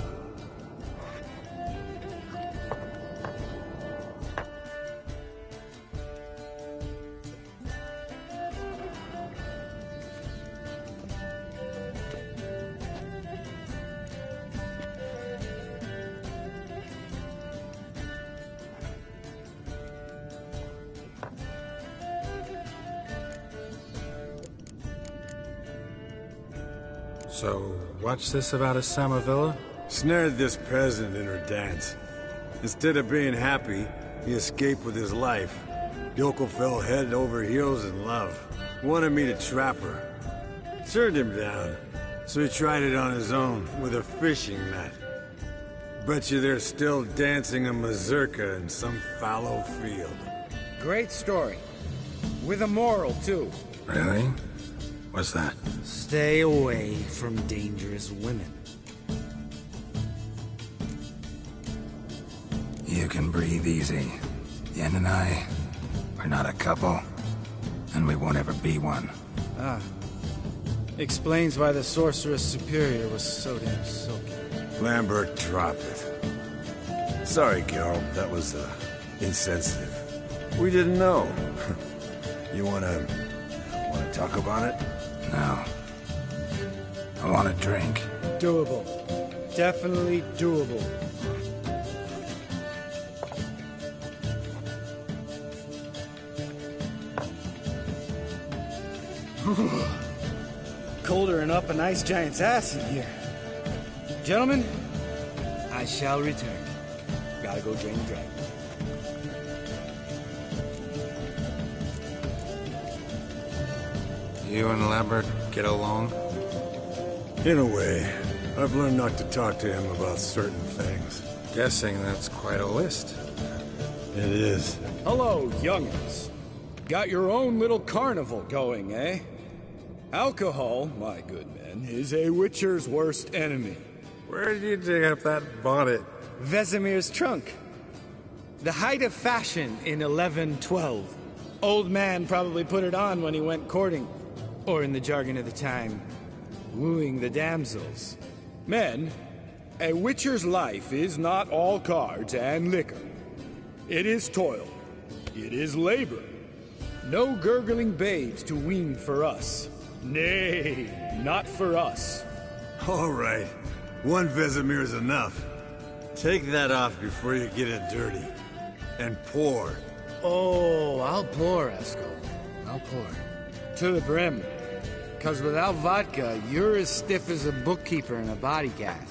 So, what's this about a Samavilla? Snared this peasant in her dance. Instead of being happy, he escaped with his life. Yoko fell head over heels in love. Wanted me to trap her. Turned him down, so he tried it on his own with a fishing net. Bet you they're still dancing a mazurka in some fallow field. Great story. With a moral, too. Really? What's that? Stay away from dangerous women. You can breathe easy. Yen and I, we're not a couple, and we won't ever be one. Ah. Explains why the Sorceress Superior was so damn silky. Lambert, drop it. Sorry, Geralt, that was, insensitive. We didn't know. You wanna talk about it? No. I want a drink. Doable. Definitely doable. Colder and up a nice giant's ass in here. Gentlemen, I shall return. Gotta go drain the dragon. You and Lambert get along? In a way. I've learned not to talk to him about certain things. Guessing that's quite a list. It is. Hello, young'uns. Got your own little carnival going, eh? Alcohol, my good men, is a witcher's worst enemy. Where did you dig up that bonnet? Vesemir's trunk. The height of fashion in 1112. Old man probably put it on when he went courting. Or in the jargon of the time, wooing the damsels. Men, a witcher's life is not all cards and liquor. It is toil. It is labor. No gurgling babes to wean for us. Nay, not for us. All right. One Vesemir's enough. Take that off before you get it dirty. And pour. Oh, I'll pour, Eskel. I'll pour. To the brim. 'Cause without vodka, you're as stiff as a bookkeeper in a body cast.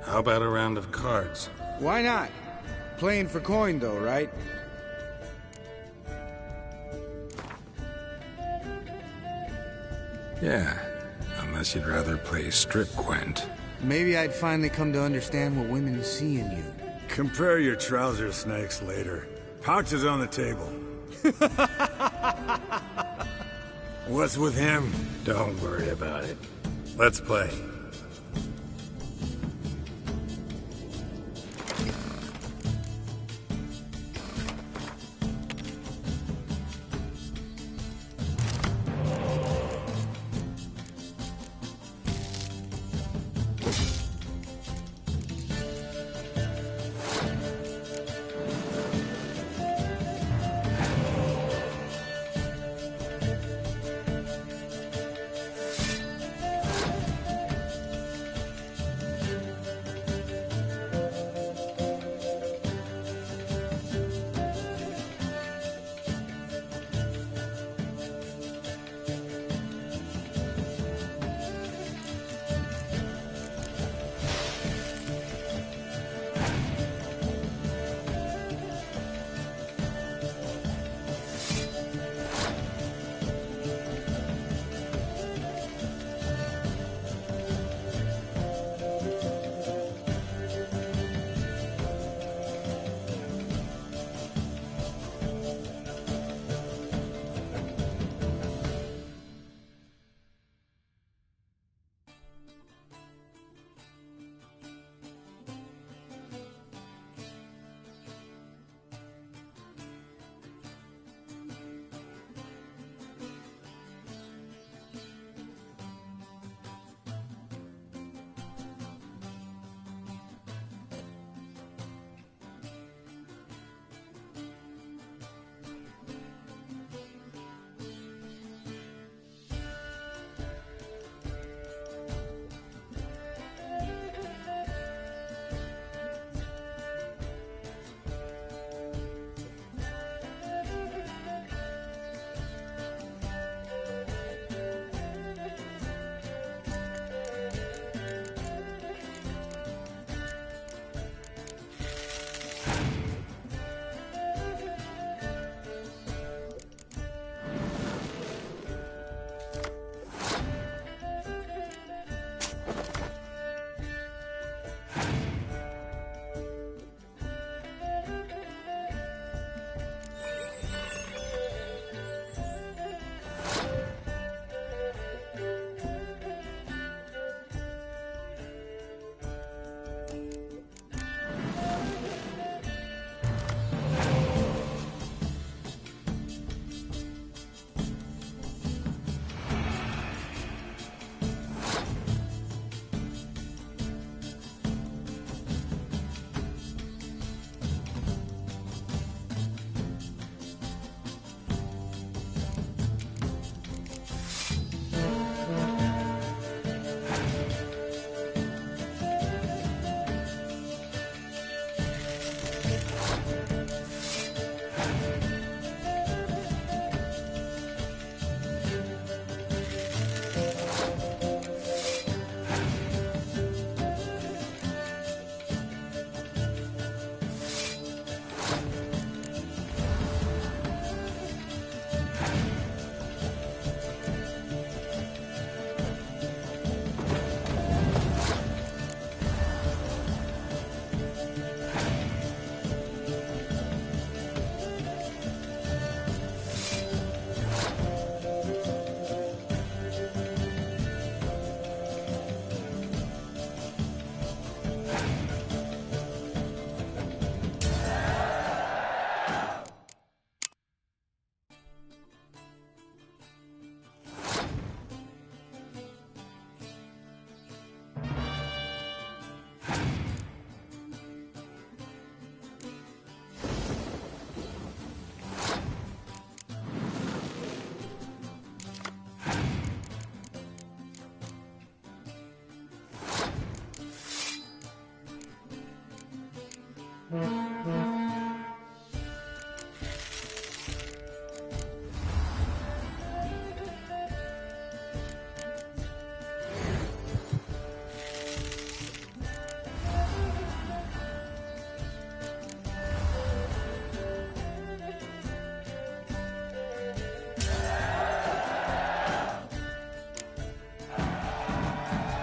How about a round of cards? Why not? Playing for coin, though, right? Yeah, unless you'd rather play strip Quent. Maybe I'd finally come to understand what women see in you. Compare your trouser snakes later. Pouch is on the table. What's with him? Don't worry about it. Let's play.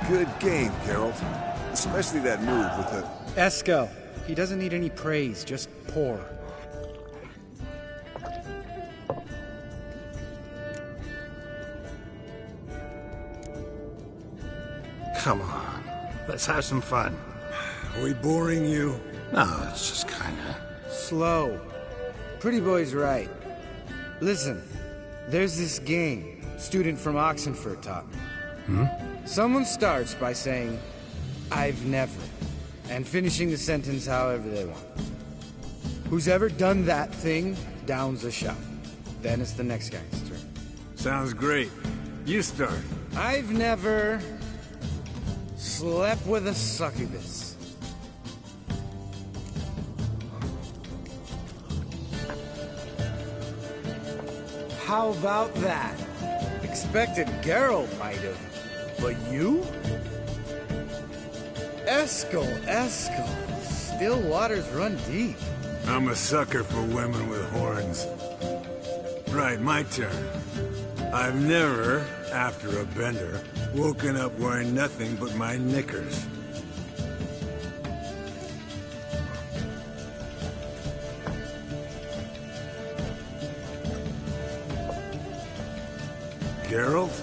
Good game, Geralt. Especially that move with the... Eskel. He doesn't need any praise, just pour. Come on. Let's have some fun. Are we boring you? No, it's just kinda... Slow. Pretty boy's right. Listen, there's this game student from Oxenford taught me. Someone starts by saying, I've never, and finishing the sentence however they want. Who's ever done that thing downs a shot. Then it's the next guy's turn. Sounds great. You start. I've never slept with a succubus. How about that? Expected Geralt might have, but you? Eskel. Still waters run deep. I'm a sucker for women with horns. Right, my turn. I've never, after a bender, woken up wearing nothing but my knickers. Geralt?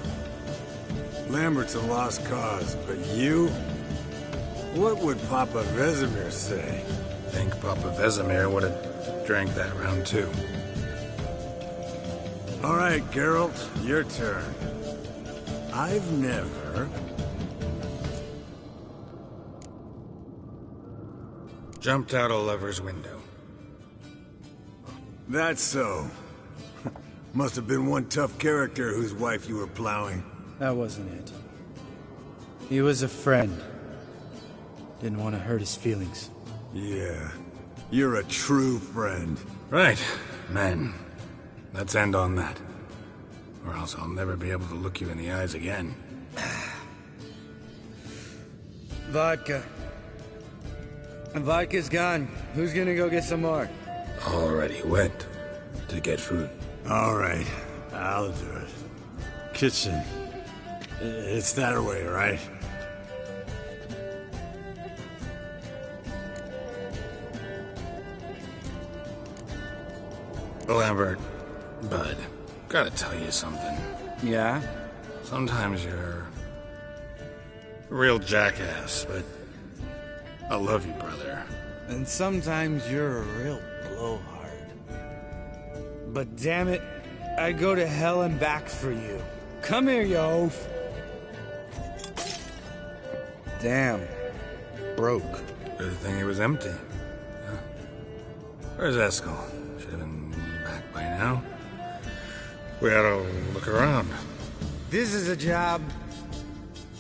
Lambert's a lost cause, but you? What would Papa Vesemir say? I think Papa Vesemir would have drank that round too. All right, Geralt, your turn. I've never... Jumped out a lover's window. That's so. Must have been one tough character whose wife you were plowing. That wasn't it. He was a friend. Didn't want to hurt his feelings. Yeah. You're a true friend. Right. Men. Let's end on that. Or else I'll never be able to look you in the eyes again. Vodka. Vodka's gone. Who's gonna go get some more? Already went. To get food. All right. I'll do it. Kitchen. It's that way, right? Lambert, bud, gotta tell you something. Yeah? Sometimes you're a real jackass, but I love you, brother. And sometimes you're a real blowhard. But damn it, I'd go to hell and back for you. Come here, you oaf. Damn. Broke. Good thing it was empty. Huh? Where's Eskel? Should have been back by now. We ought to look around. This is a job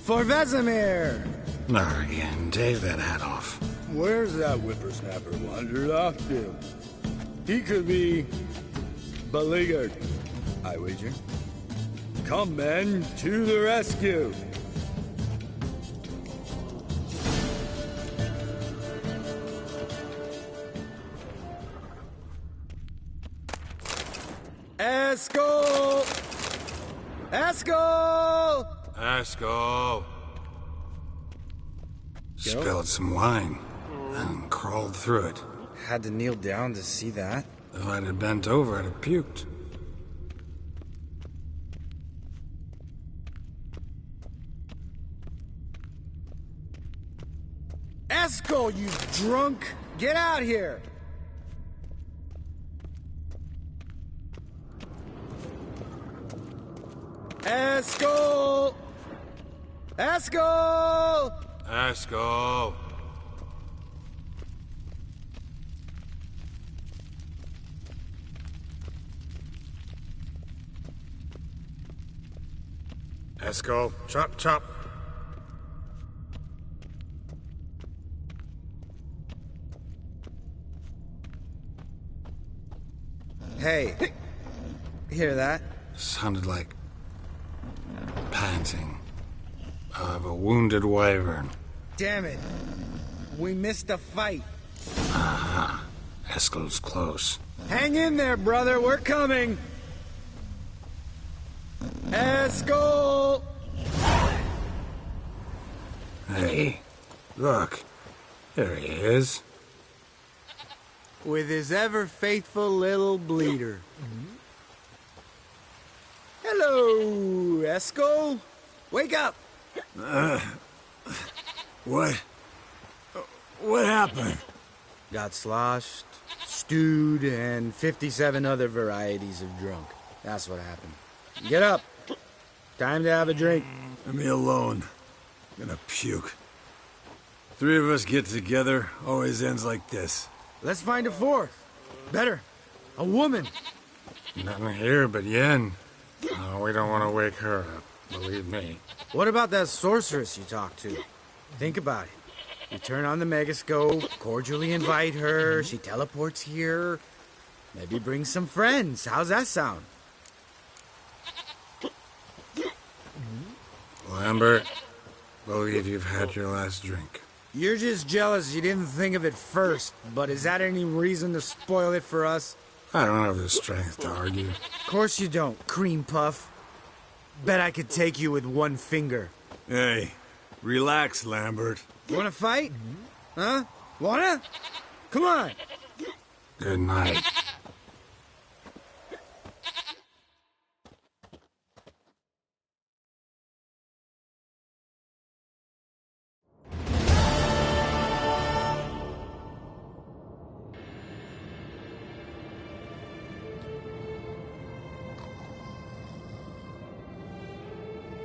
for Vesemir. Not again. Take that hat off. Where's that whippersnapper wandered off to? He could be beleaguered, I wager. Come, men, to the rescue! Eskel! Eskel! Eskel! Spilled some wine and crawled through it. Had to kneel down to see that. If I'd have bent over, I'd have puked. Eskel, you drunk! Get out here! Eskel! Eskel! Eskel! Eskel, chop, chop. Hey, hear that? Sounded like panting of a wounded wyvern. Damn it. We missed a fight. Aha. Eskel's close. Hang in there, brother. We're coming. Eskel! Hey, look. There he is. With his ever-faithful little bleeder. Hello, Eskel. Wake up! What? What happened? Got sloshed, stewed, and 57 other varieties of drunk. That's what happened. Get up. Time to have a drink. Leave me alone. I'm gonna puke. Three of us get together, always ends like this. Let's find a fourth. Better. A woman. Nothing here but Yen. Oh, we don't want to wake her up, believe me. What about that sorceress you talked to? Think about it. You turn on the megascope, cordially invite her, she teleports here. Maybe bring some friends. How's that sound? Lambert, believe you've had your last drink. You're just jealous you didn't think of it first, but is that any reason to spoil it for us? I don't have the strength to argue. Of course you don't, cream puff. Bet I could take you with one finger. Hey, relax, Lambert. Wanna fight? Huh? Wanna? Come on! Good night.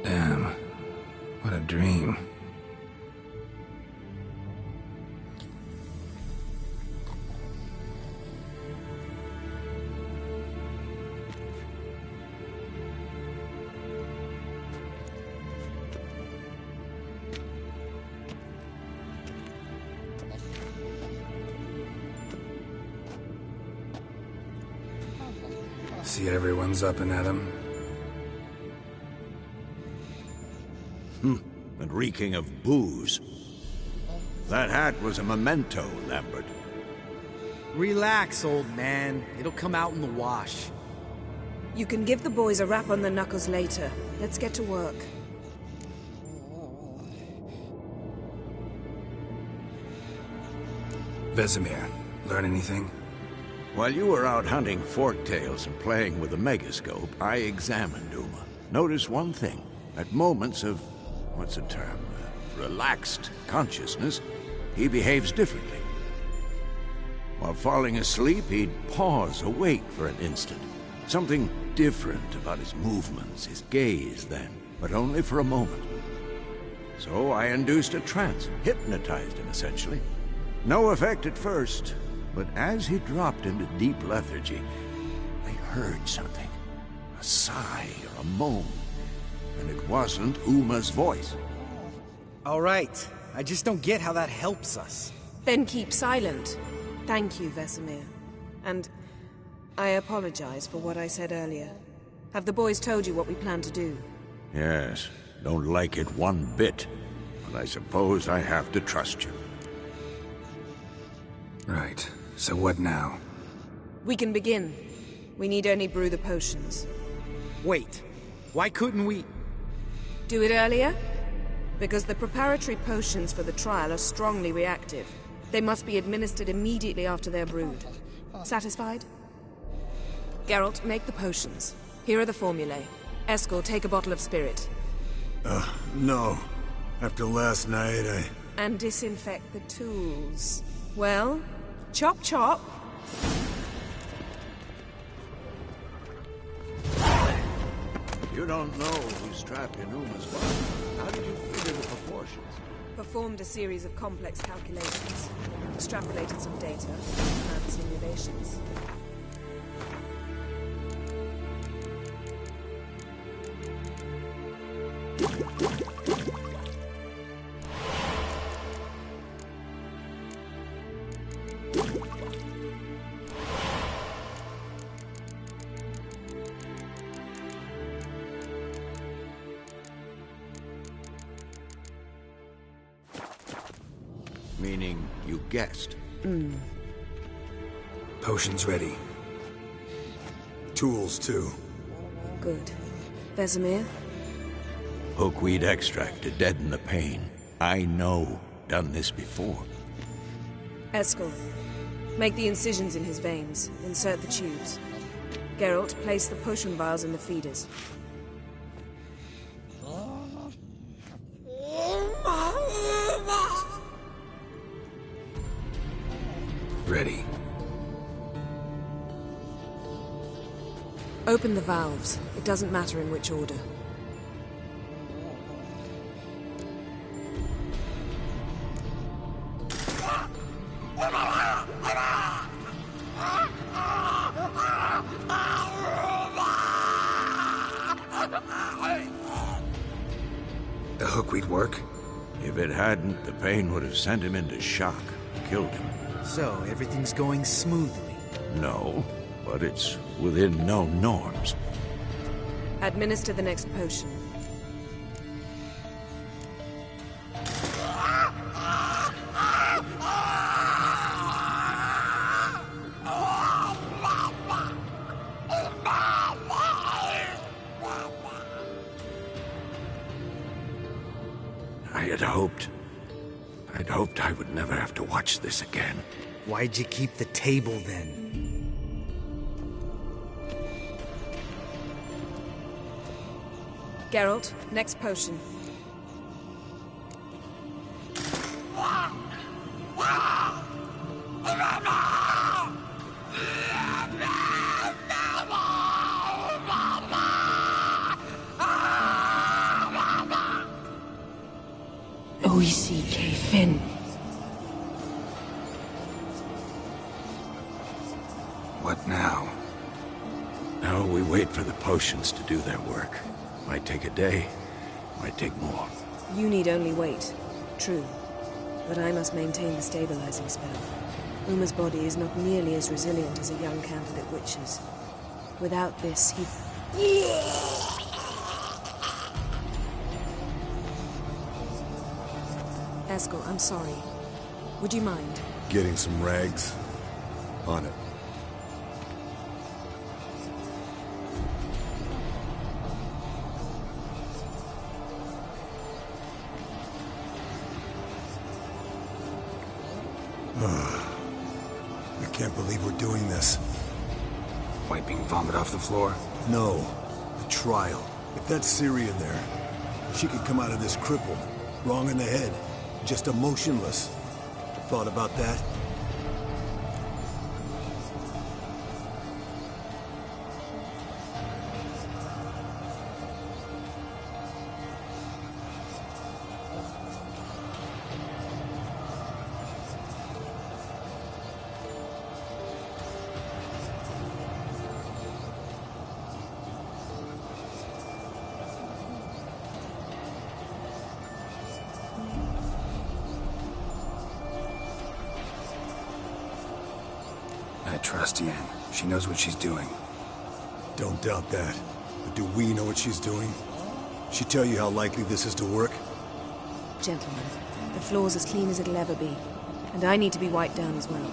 Damn. What a dream. See everyone's up and at 'em. And reeking of booze. That hat was a memento, Lambert. Relax, old man. It'll come out in the wash. You can give the boys a rap on the knuckles later. Let's get to work. Vesemir, learn anything? While you were out hunting forktails and playing with the megascope, I examined Uma. Notice one thing. At moments of, what's the term, relaxed consciousness, he behaves differently. While falling asleep, he'd pause awake for an instant. Something different about his movements, his gaze then, but only for a moment. So I induced a trance, hypnotized him essentially. No effect at first, but as he dropped into deep lethargy, I heard something. A sigh or a moan. And it wasn't Uma's voice. All right. I just don't get how that helps us. Then keep silent. Thank you, Vesemir. And I apologize for what I said earlier. Have the boys told you what we plan to do? Yes, don't like it one bit. But I suppose I have to trust you. Right. So what now? We can begin. We need only brew the potions. Wait. Why couldn't we... Do it earlier? Because the preparatory potions for the trial are strongly reactive. They must be administered immediately after they're brewed. Satisfied? Geralt, make the potions. Here are the formulae. Eskel, take a bottle of spirit. No. After last night, And disinfect the tools. Well, chop chop. You don't know who's trapped in Uma's body. How did you figure the proportions? Performed a series of complex calculations. Extrapolated some data. Ran simulations. Meaning you guessed. Potions ready. tools, too. Good. Vesemir? Hookweed extract to deaden the pain. I know. Done this before. Eskel, make the incisions in his veins. Insert the tubes. Geralt, place the potion vials in the feeders. Ready. Open the valves. It doesn't matter in which order. The hookweed work? If it hadn't, the pain would have sent him into shock. Killed him. So, everything's going smoothly? No, but it's within known norms. Administer the next potion. I'd hoped I would never have to watch this again. Why'd you keep the table then? Geralt, next potion. O-E-C-K, Finn. What now? Now we wait for the potions to do their work. Might take a day, might take more. You need only wait. True. But I must maintain the stabilizing spell. Uma's body is not nearly as resilient as a young candidate witch's. Without this, he... Eskel, I'm sorry. Would you mind? Getting some rags? On it. I can't believe we're doing this. Wiping vomit off the floor? No. The trial. If that's Ciri in there, she could come out of this crippled, wrong in the head, just emotionless. Thought about that? I trust Yen. She knows what she's doing. Don't doubt that. But do we know what she's doing? She tell you how likely this is to work? Gentlemen, the floor's as clean as it'll ever be. And I need to be wiped down as well.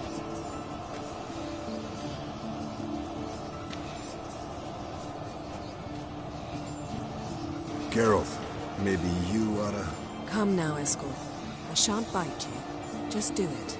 Geralt, maybe you oughta... Come now, Eskel. I shan't bite you. Just do it.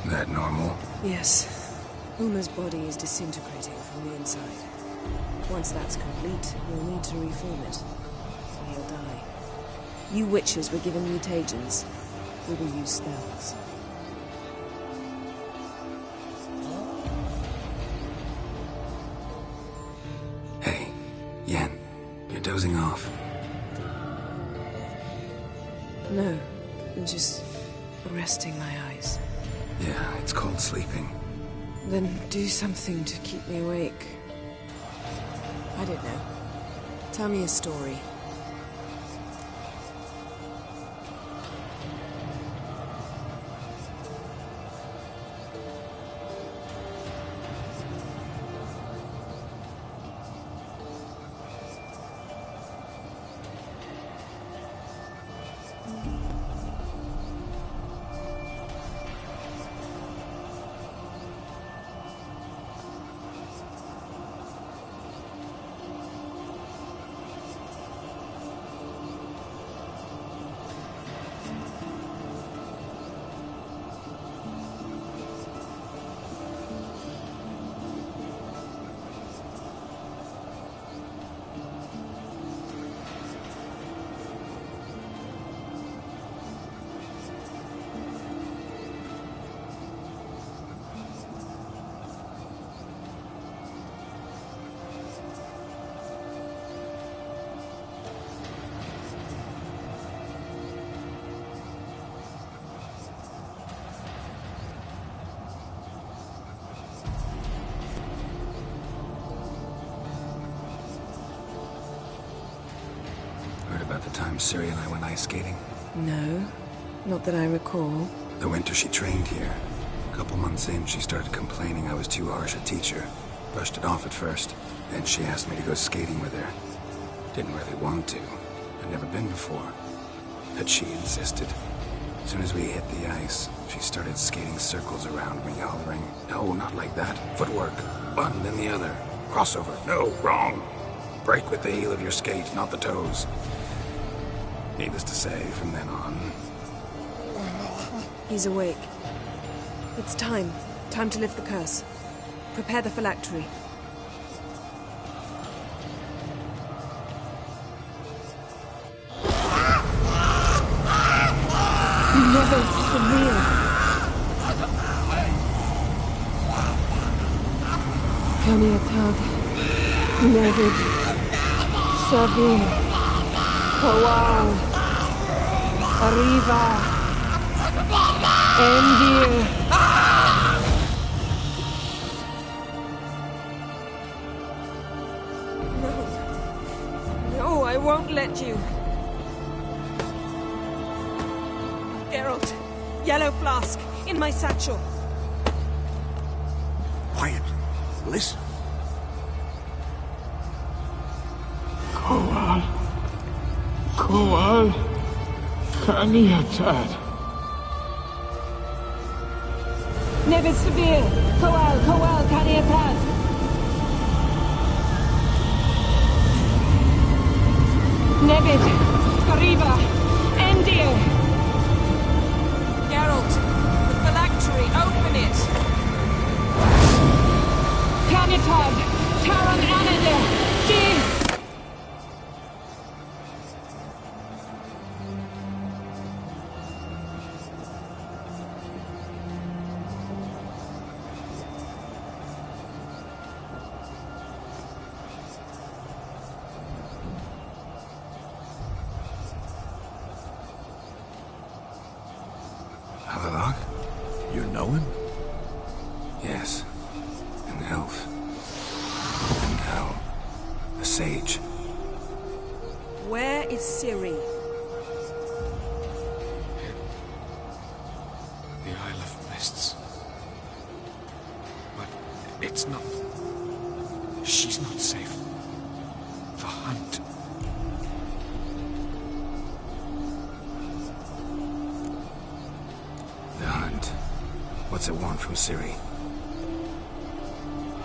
That normal? Yes. Uma's body is disintegrating from the inside. Once that's complete, we'll need to reform it. Or he'll die. You witches were given mutagens. We will use spells. Hey, Yen, you're dozing off. No, I'm just resting my eyes. Yeah, it's called sleeping. Then do something to keep me awake. I don't know. Tell me a story. the time Ciri and I went ice skating? No, not that I recall. The winter she trained here. A couple months in, she started complaining I was too harsh a teacher. Brushed it off at first. Then she asked me to go skating with her. Didn't really want to. I'd never been before. But she insisted. As soon as we hit the ice, she started skating circles around me, hollering, "No, not like that. Footwork. One, then the other. Crossover. No, wrong. Break with the heel of your skate, not the toes." Needless to say, from then on... He's awake. It's time. Time to lift the curse. Prepare the phylactery. Never severe. Kaniatag. Nevid. Savir. Kowal. Arriva. Endir. No, I won't let you. Geralt, yellow flask, in my satchel. Quiet. Listen. Kowal. Kowal. Kaniatad. Nevid Severe. Kowal, Kaniatad. Nevid. Gariba. Endir. Geralt, the phylactery, open it! Canitad, Taran Anadir, Dis! You know him? Yes. An elf. And now, a sage. Where is Ciri? The Isle of Mists. But it's not... She's not safe. The hunt. The hunt. What's it want from Ciri?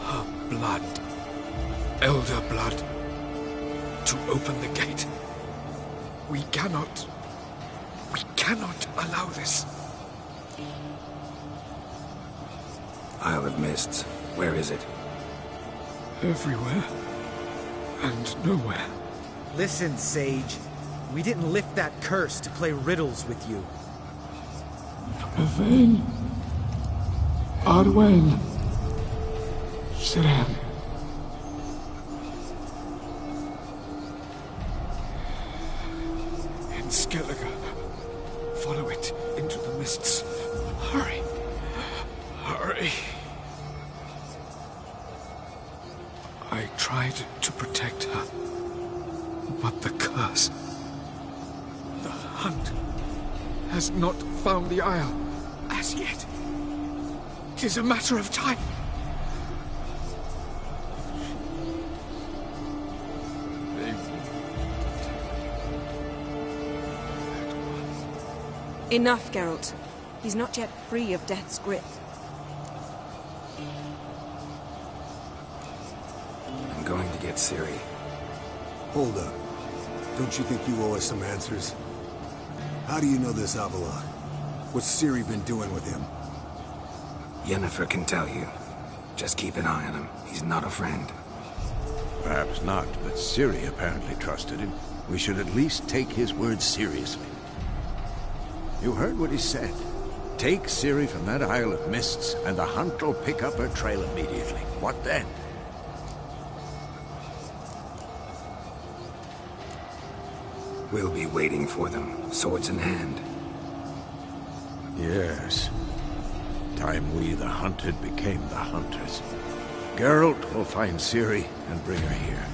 Her blood. Elder blood. To open the gate. We cannot allow this. Isle of Mists. Where is it? Everywhere. And nowhere. Listen, Sage. We didn't lift that curse to play riddles with you. Yvain. Arwen. Siren. In Skellige. Follow it into the mists. Hurry. Hurry. I tried to protect her. But the curse... The hunt... has not found the Isle as yet. It is a matter of time. Enough, Geralt. He's not yet free of death's grip. I'm going to get Ciri. Hold up. Don't you think you owe us some answers? How do you know this Avila? What's Ciri been doing with him? Yennefer can tell you. Just keep an eye on him. He's not a friend. Perhaps not, but Ciri apparently trusted him. We should at least take his words seriously. You heard what he said. Take Ciri from that Isle of Mists, and the hunt will pick up her trail immediately. What then? We'll be waiting for them, swords in hand. Yes. Time we, the hunted, became the hunters. Geralt will find Ciri and bring her here,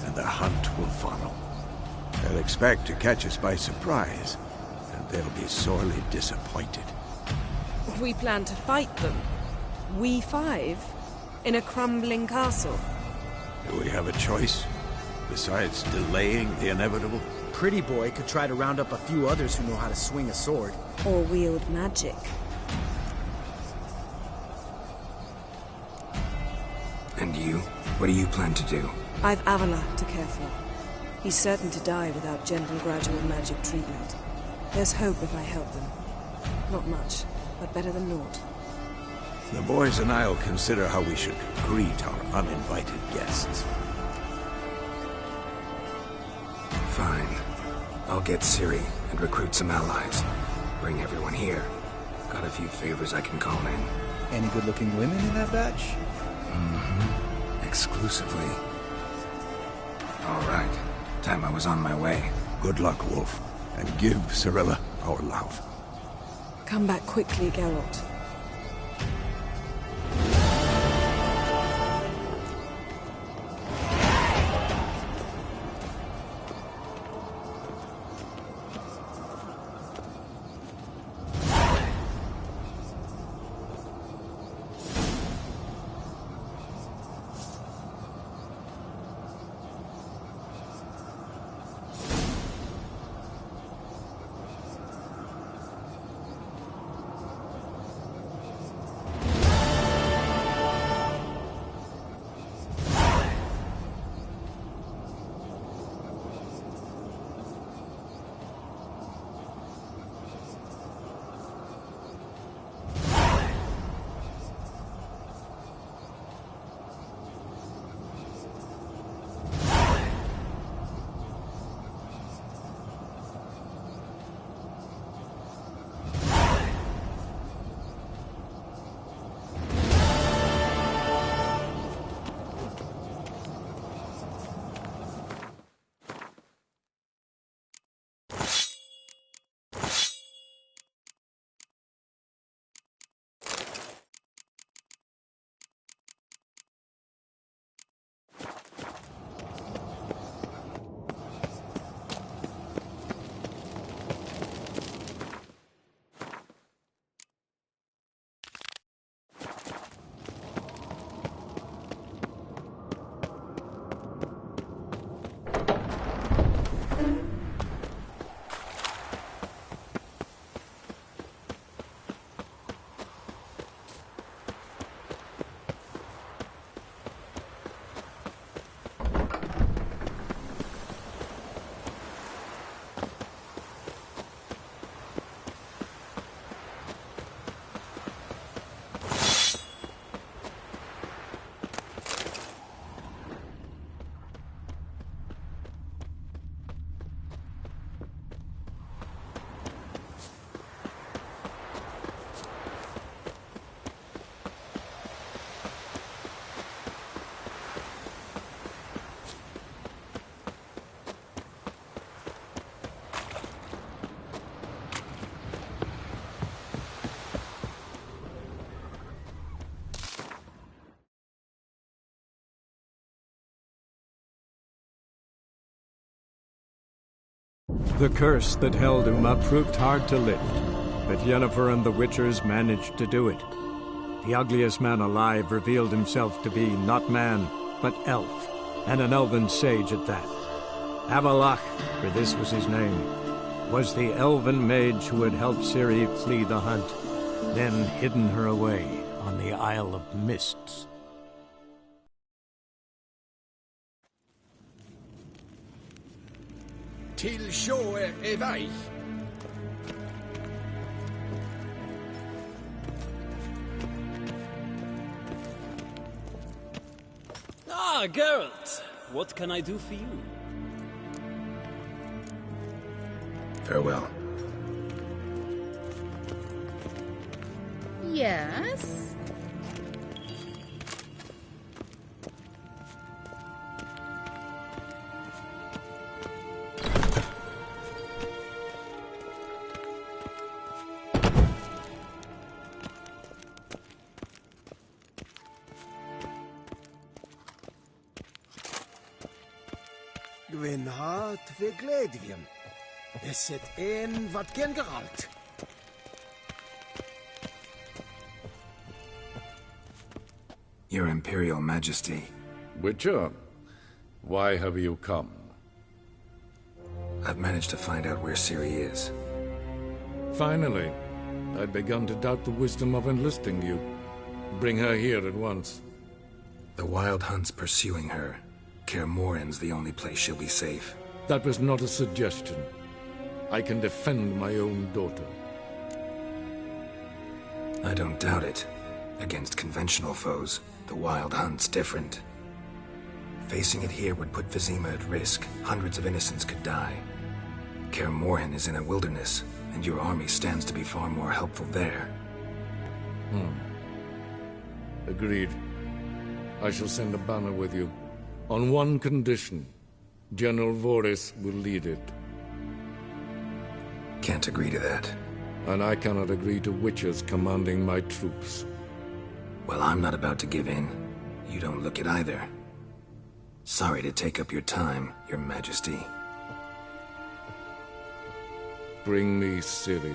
and the hunt will follow. They'll expect to catch us by surprise, and they'll be sorely disappointed. We plan to fight them. We five? In a crumbling castle? Do we have a choice? Besides delaying the inevitable? Pretty boy could try to round up a few others who know how to swing a sword. Or wield magic. And you? What do you plan to do? I've Avila to care for. He's certain to die without gentle, gradual magic treatment. There's hope if I help them. Not much, but better than naught. The boys and I'll consider how we should greet our uninvited guests. Fine. I'll get Ciri and recruit some allies. Bring everyone here. Got a few favors I can call in. Any good-looking women in that batch? Mm-hmm. Exclusively. All right. Time I was on my way. Good luck, Wolf. And give Cirilla our love. Come back quickly, Geralt. The curse that held Uma proved hard to lift, but Yennefer and the Witchers managed to do it. The ugliest man alive revealed himself to be not man, but elf, and an elven sage at that. Avalach, for this was his name, was the elven mage who had helped Ciri flee the hunt, then hidden her away on the Isle of Mists. Till sjå är väg. Ah, Geralt. What can I do for you? Farewell. Yes? Gwyn hat vi gledvien. Esset en wat gen geralt. Your Imperial Majesty. Witcher, why have you come? I've managed to find out where Ciri is. Finally. I'd begun to doubt the wisdom of enlisting you. Bring her here at once. The Wild Hunt's pursuing her. Kaer Morhen's the only place she'll be safe. That was not a suggestion. I can defend my own daughter. I don't doubt it. Against conventional foes, the Wild Hunt's different. Facing it here would put Vizima at risk. Hundreds of innocents could die. Kaer Morhen is in a wilderness, and your army stands to be far more helpful there. Agreed. I shall send a banner with you. On one condition. General Voris will lead it. Can't agree to that. And I cannot agree to witches commanding my troops. Well, I'm not about to give in. You don't look it either. Sorry to take up your time, Your Majesty. Bring me Ciri.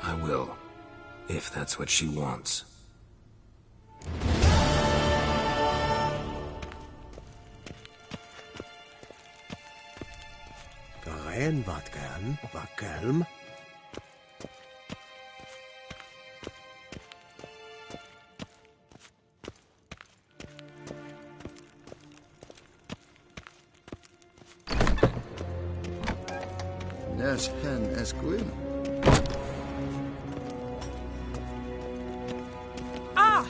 I will, if that's what she wants. Garen wat gern, Wakelm. There's hen as Gwyn. Ah!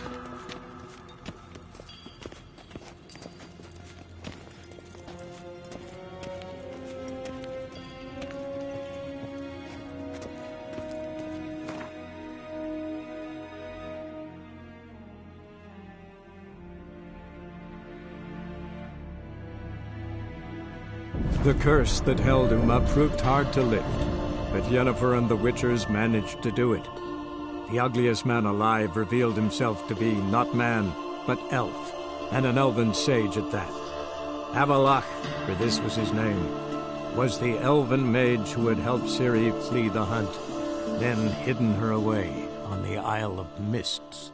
The curse that held Uma proved hard to lift, but Yennefer and the Witchers managed to do it. The ugliest man alive revealed himself to be not man, but elf, and an elven sage at that. Avalach, for this was his name, was the elven mage who had helped Ciri flee the hunt, then hidden her away on the Isle of Mists.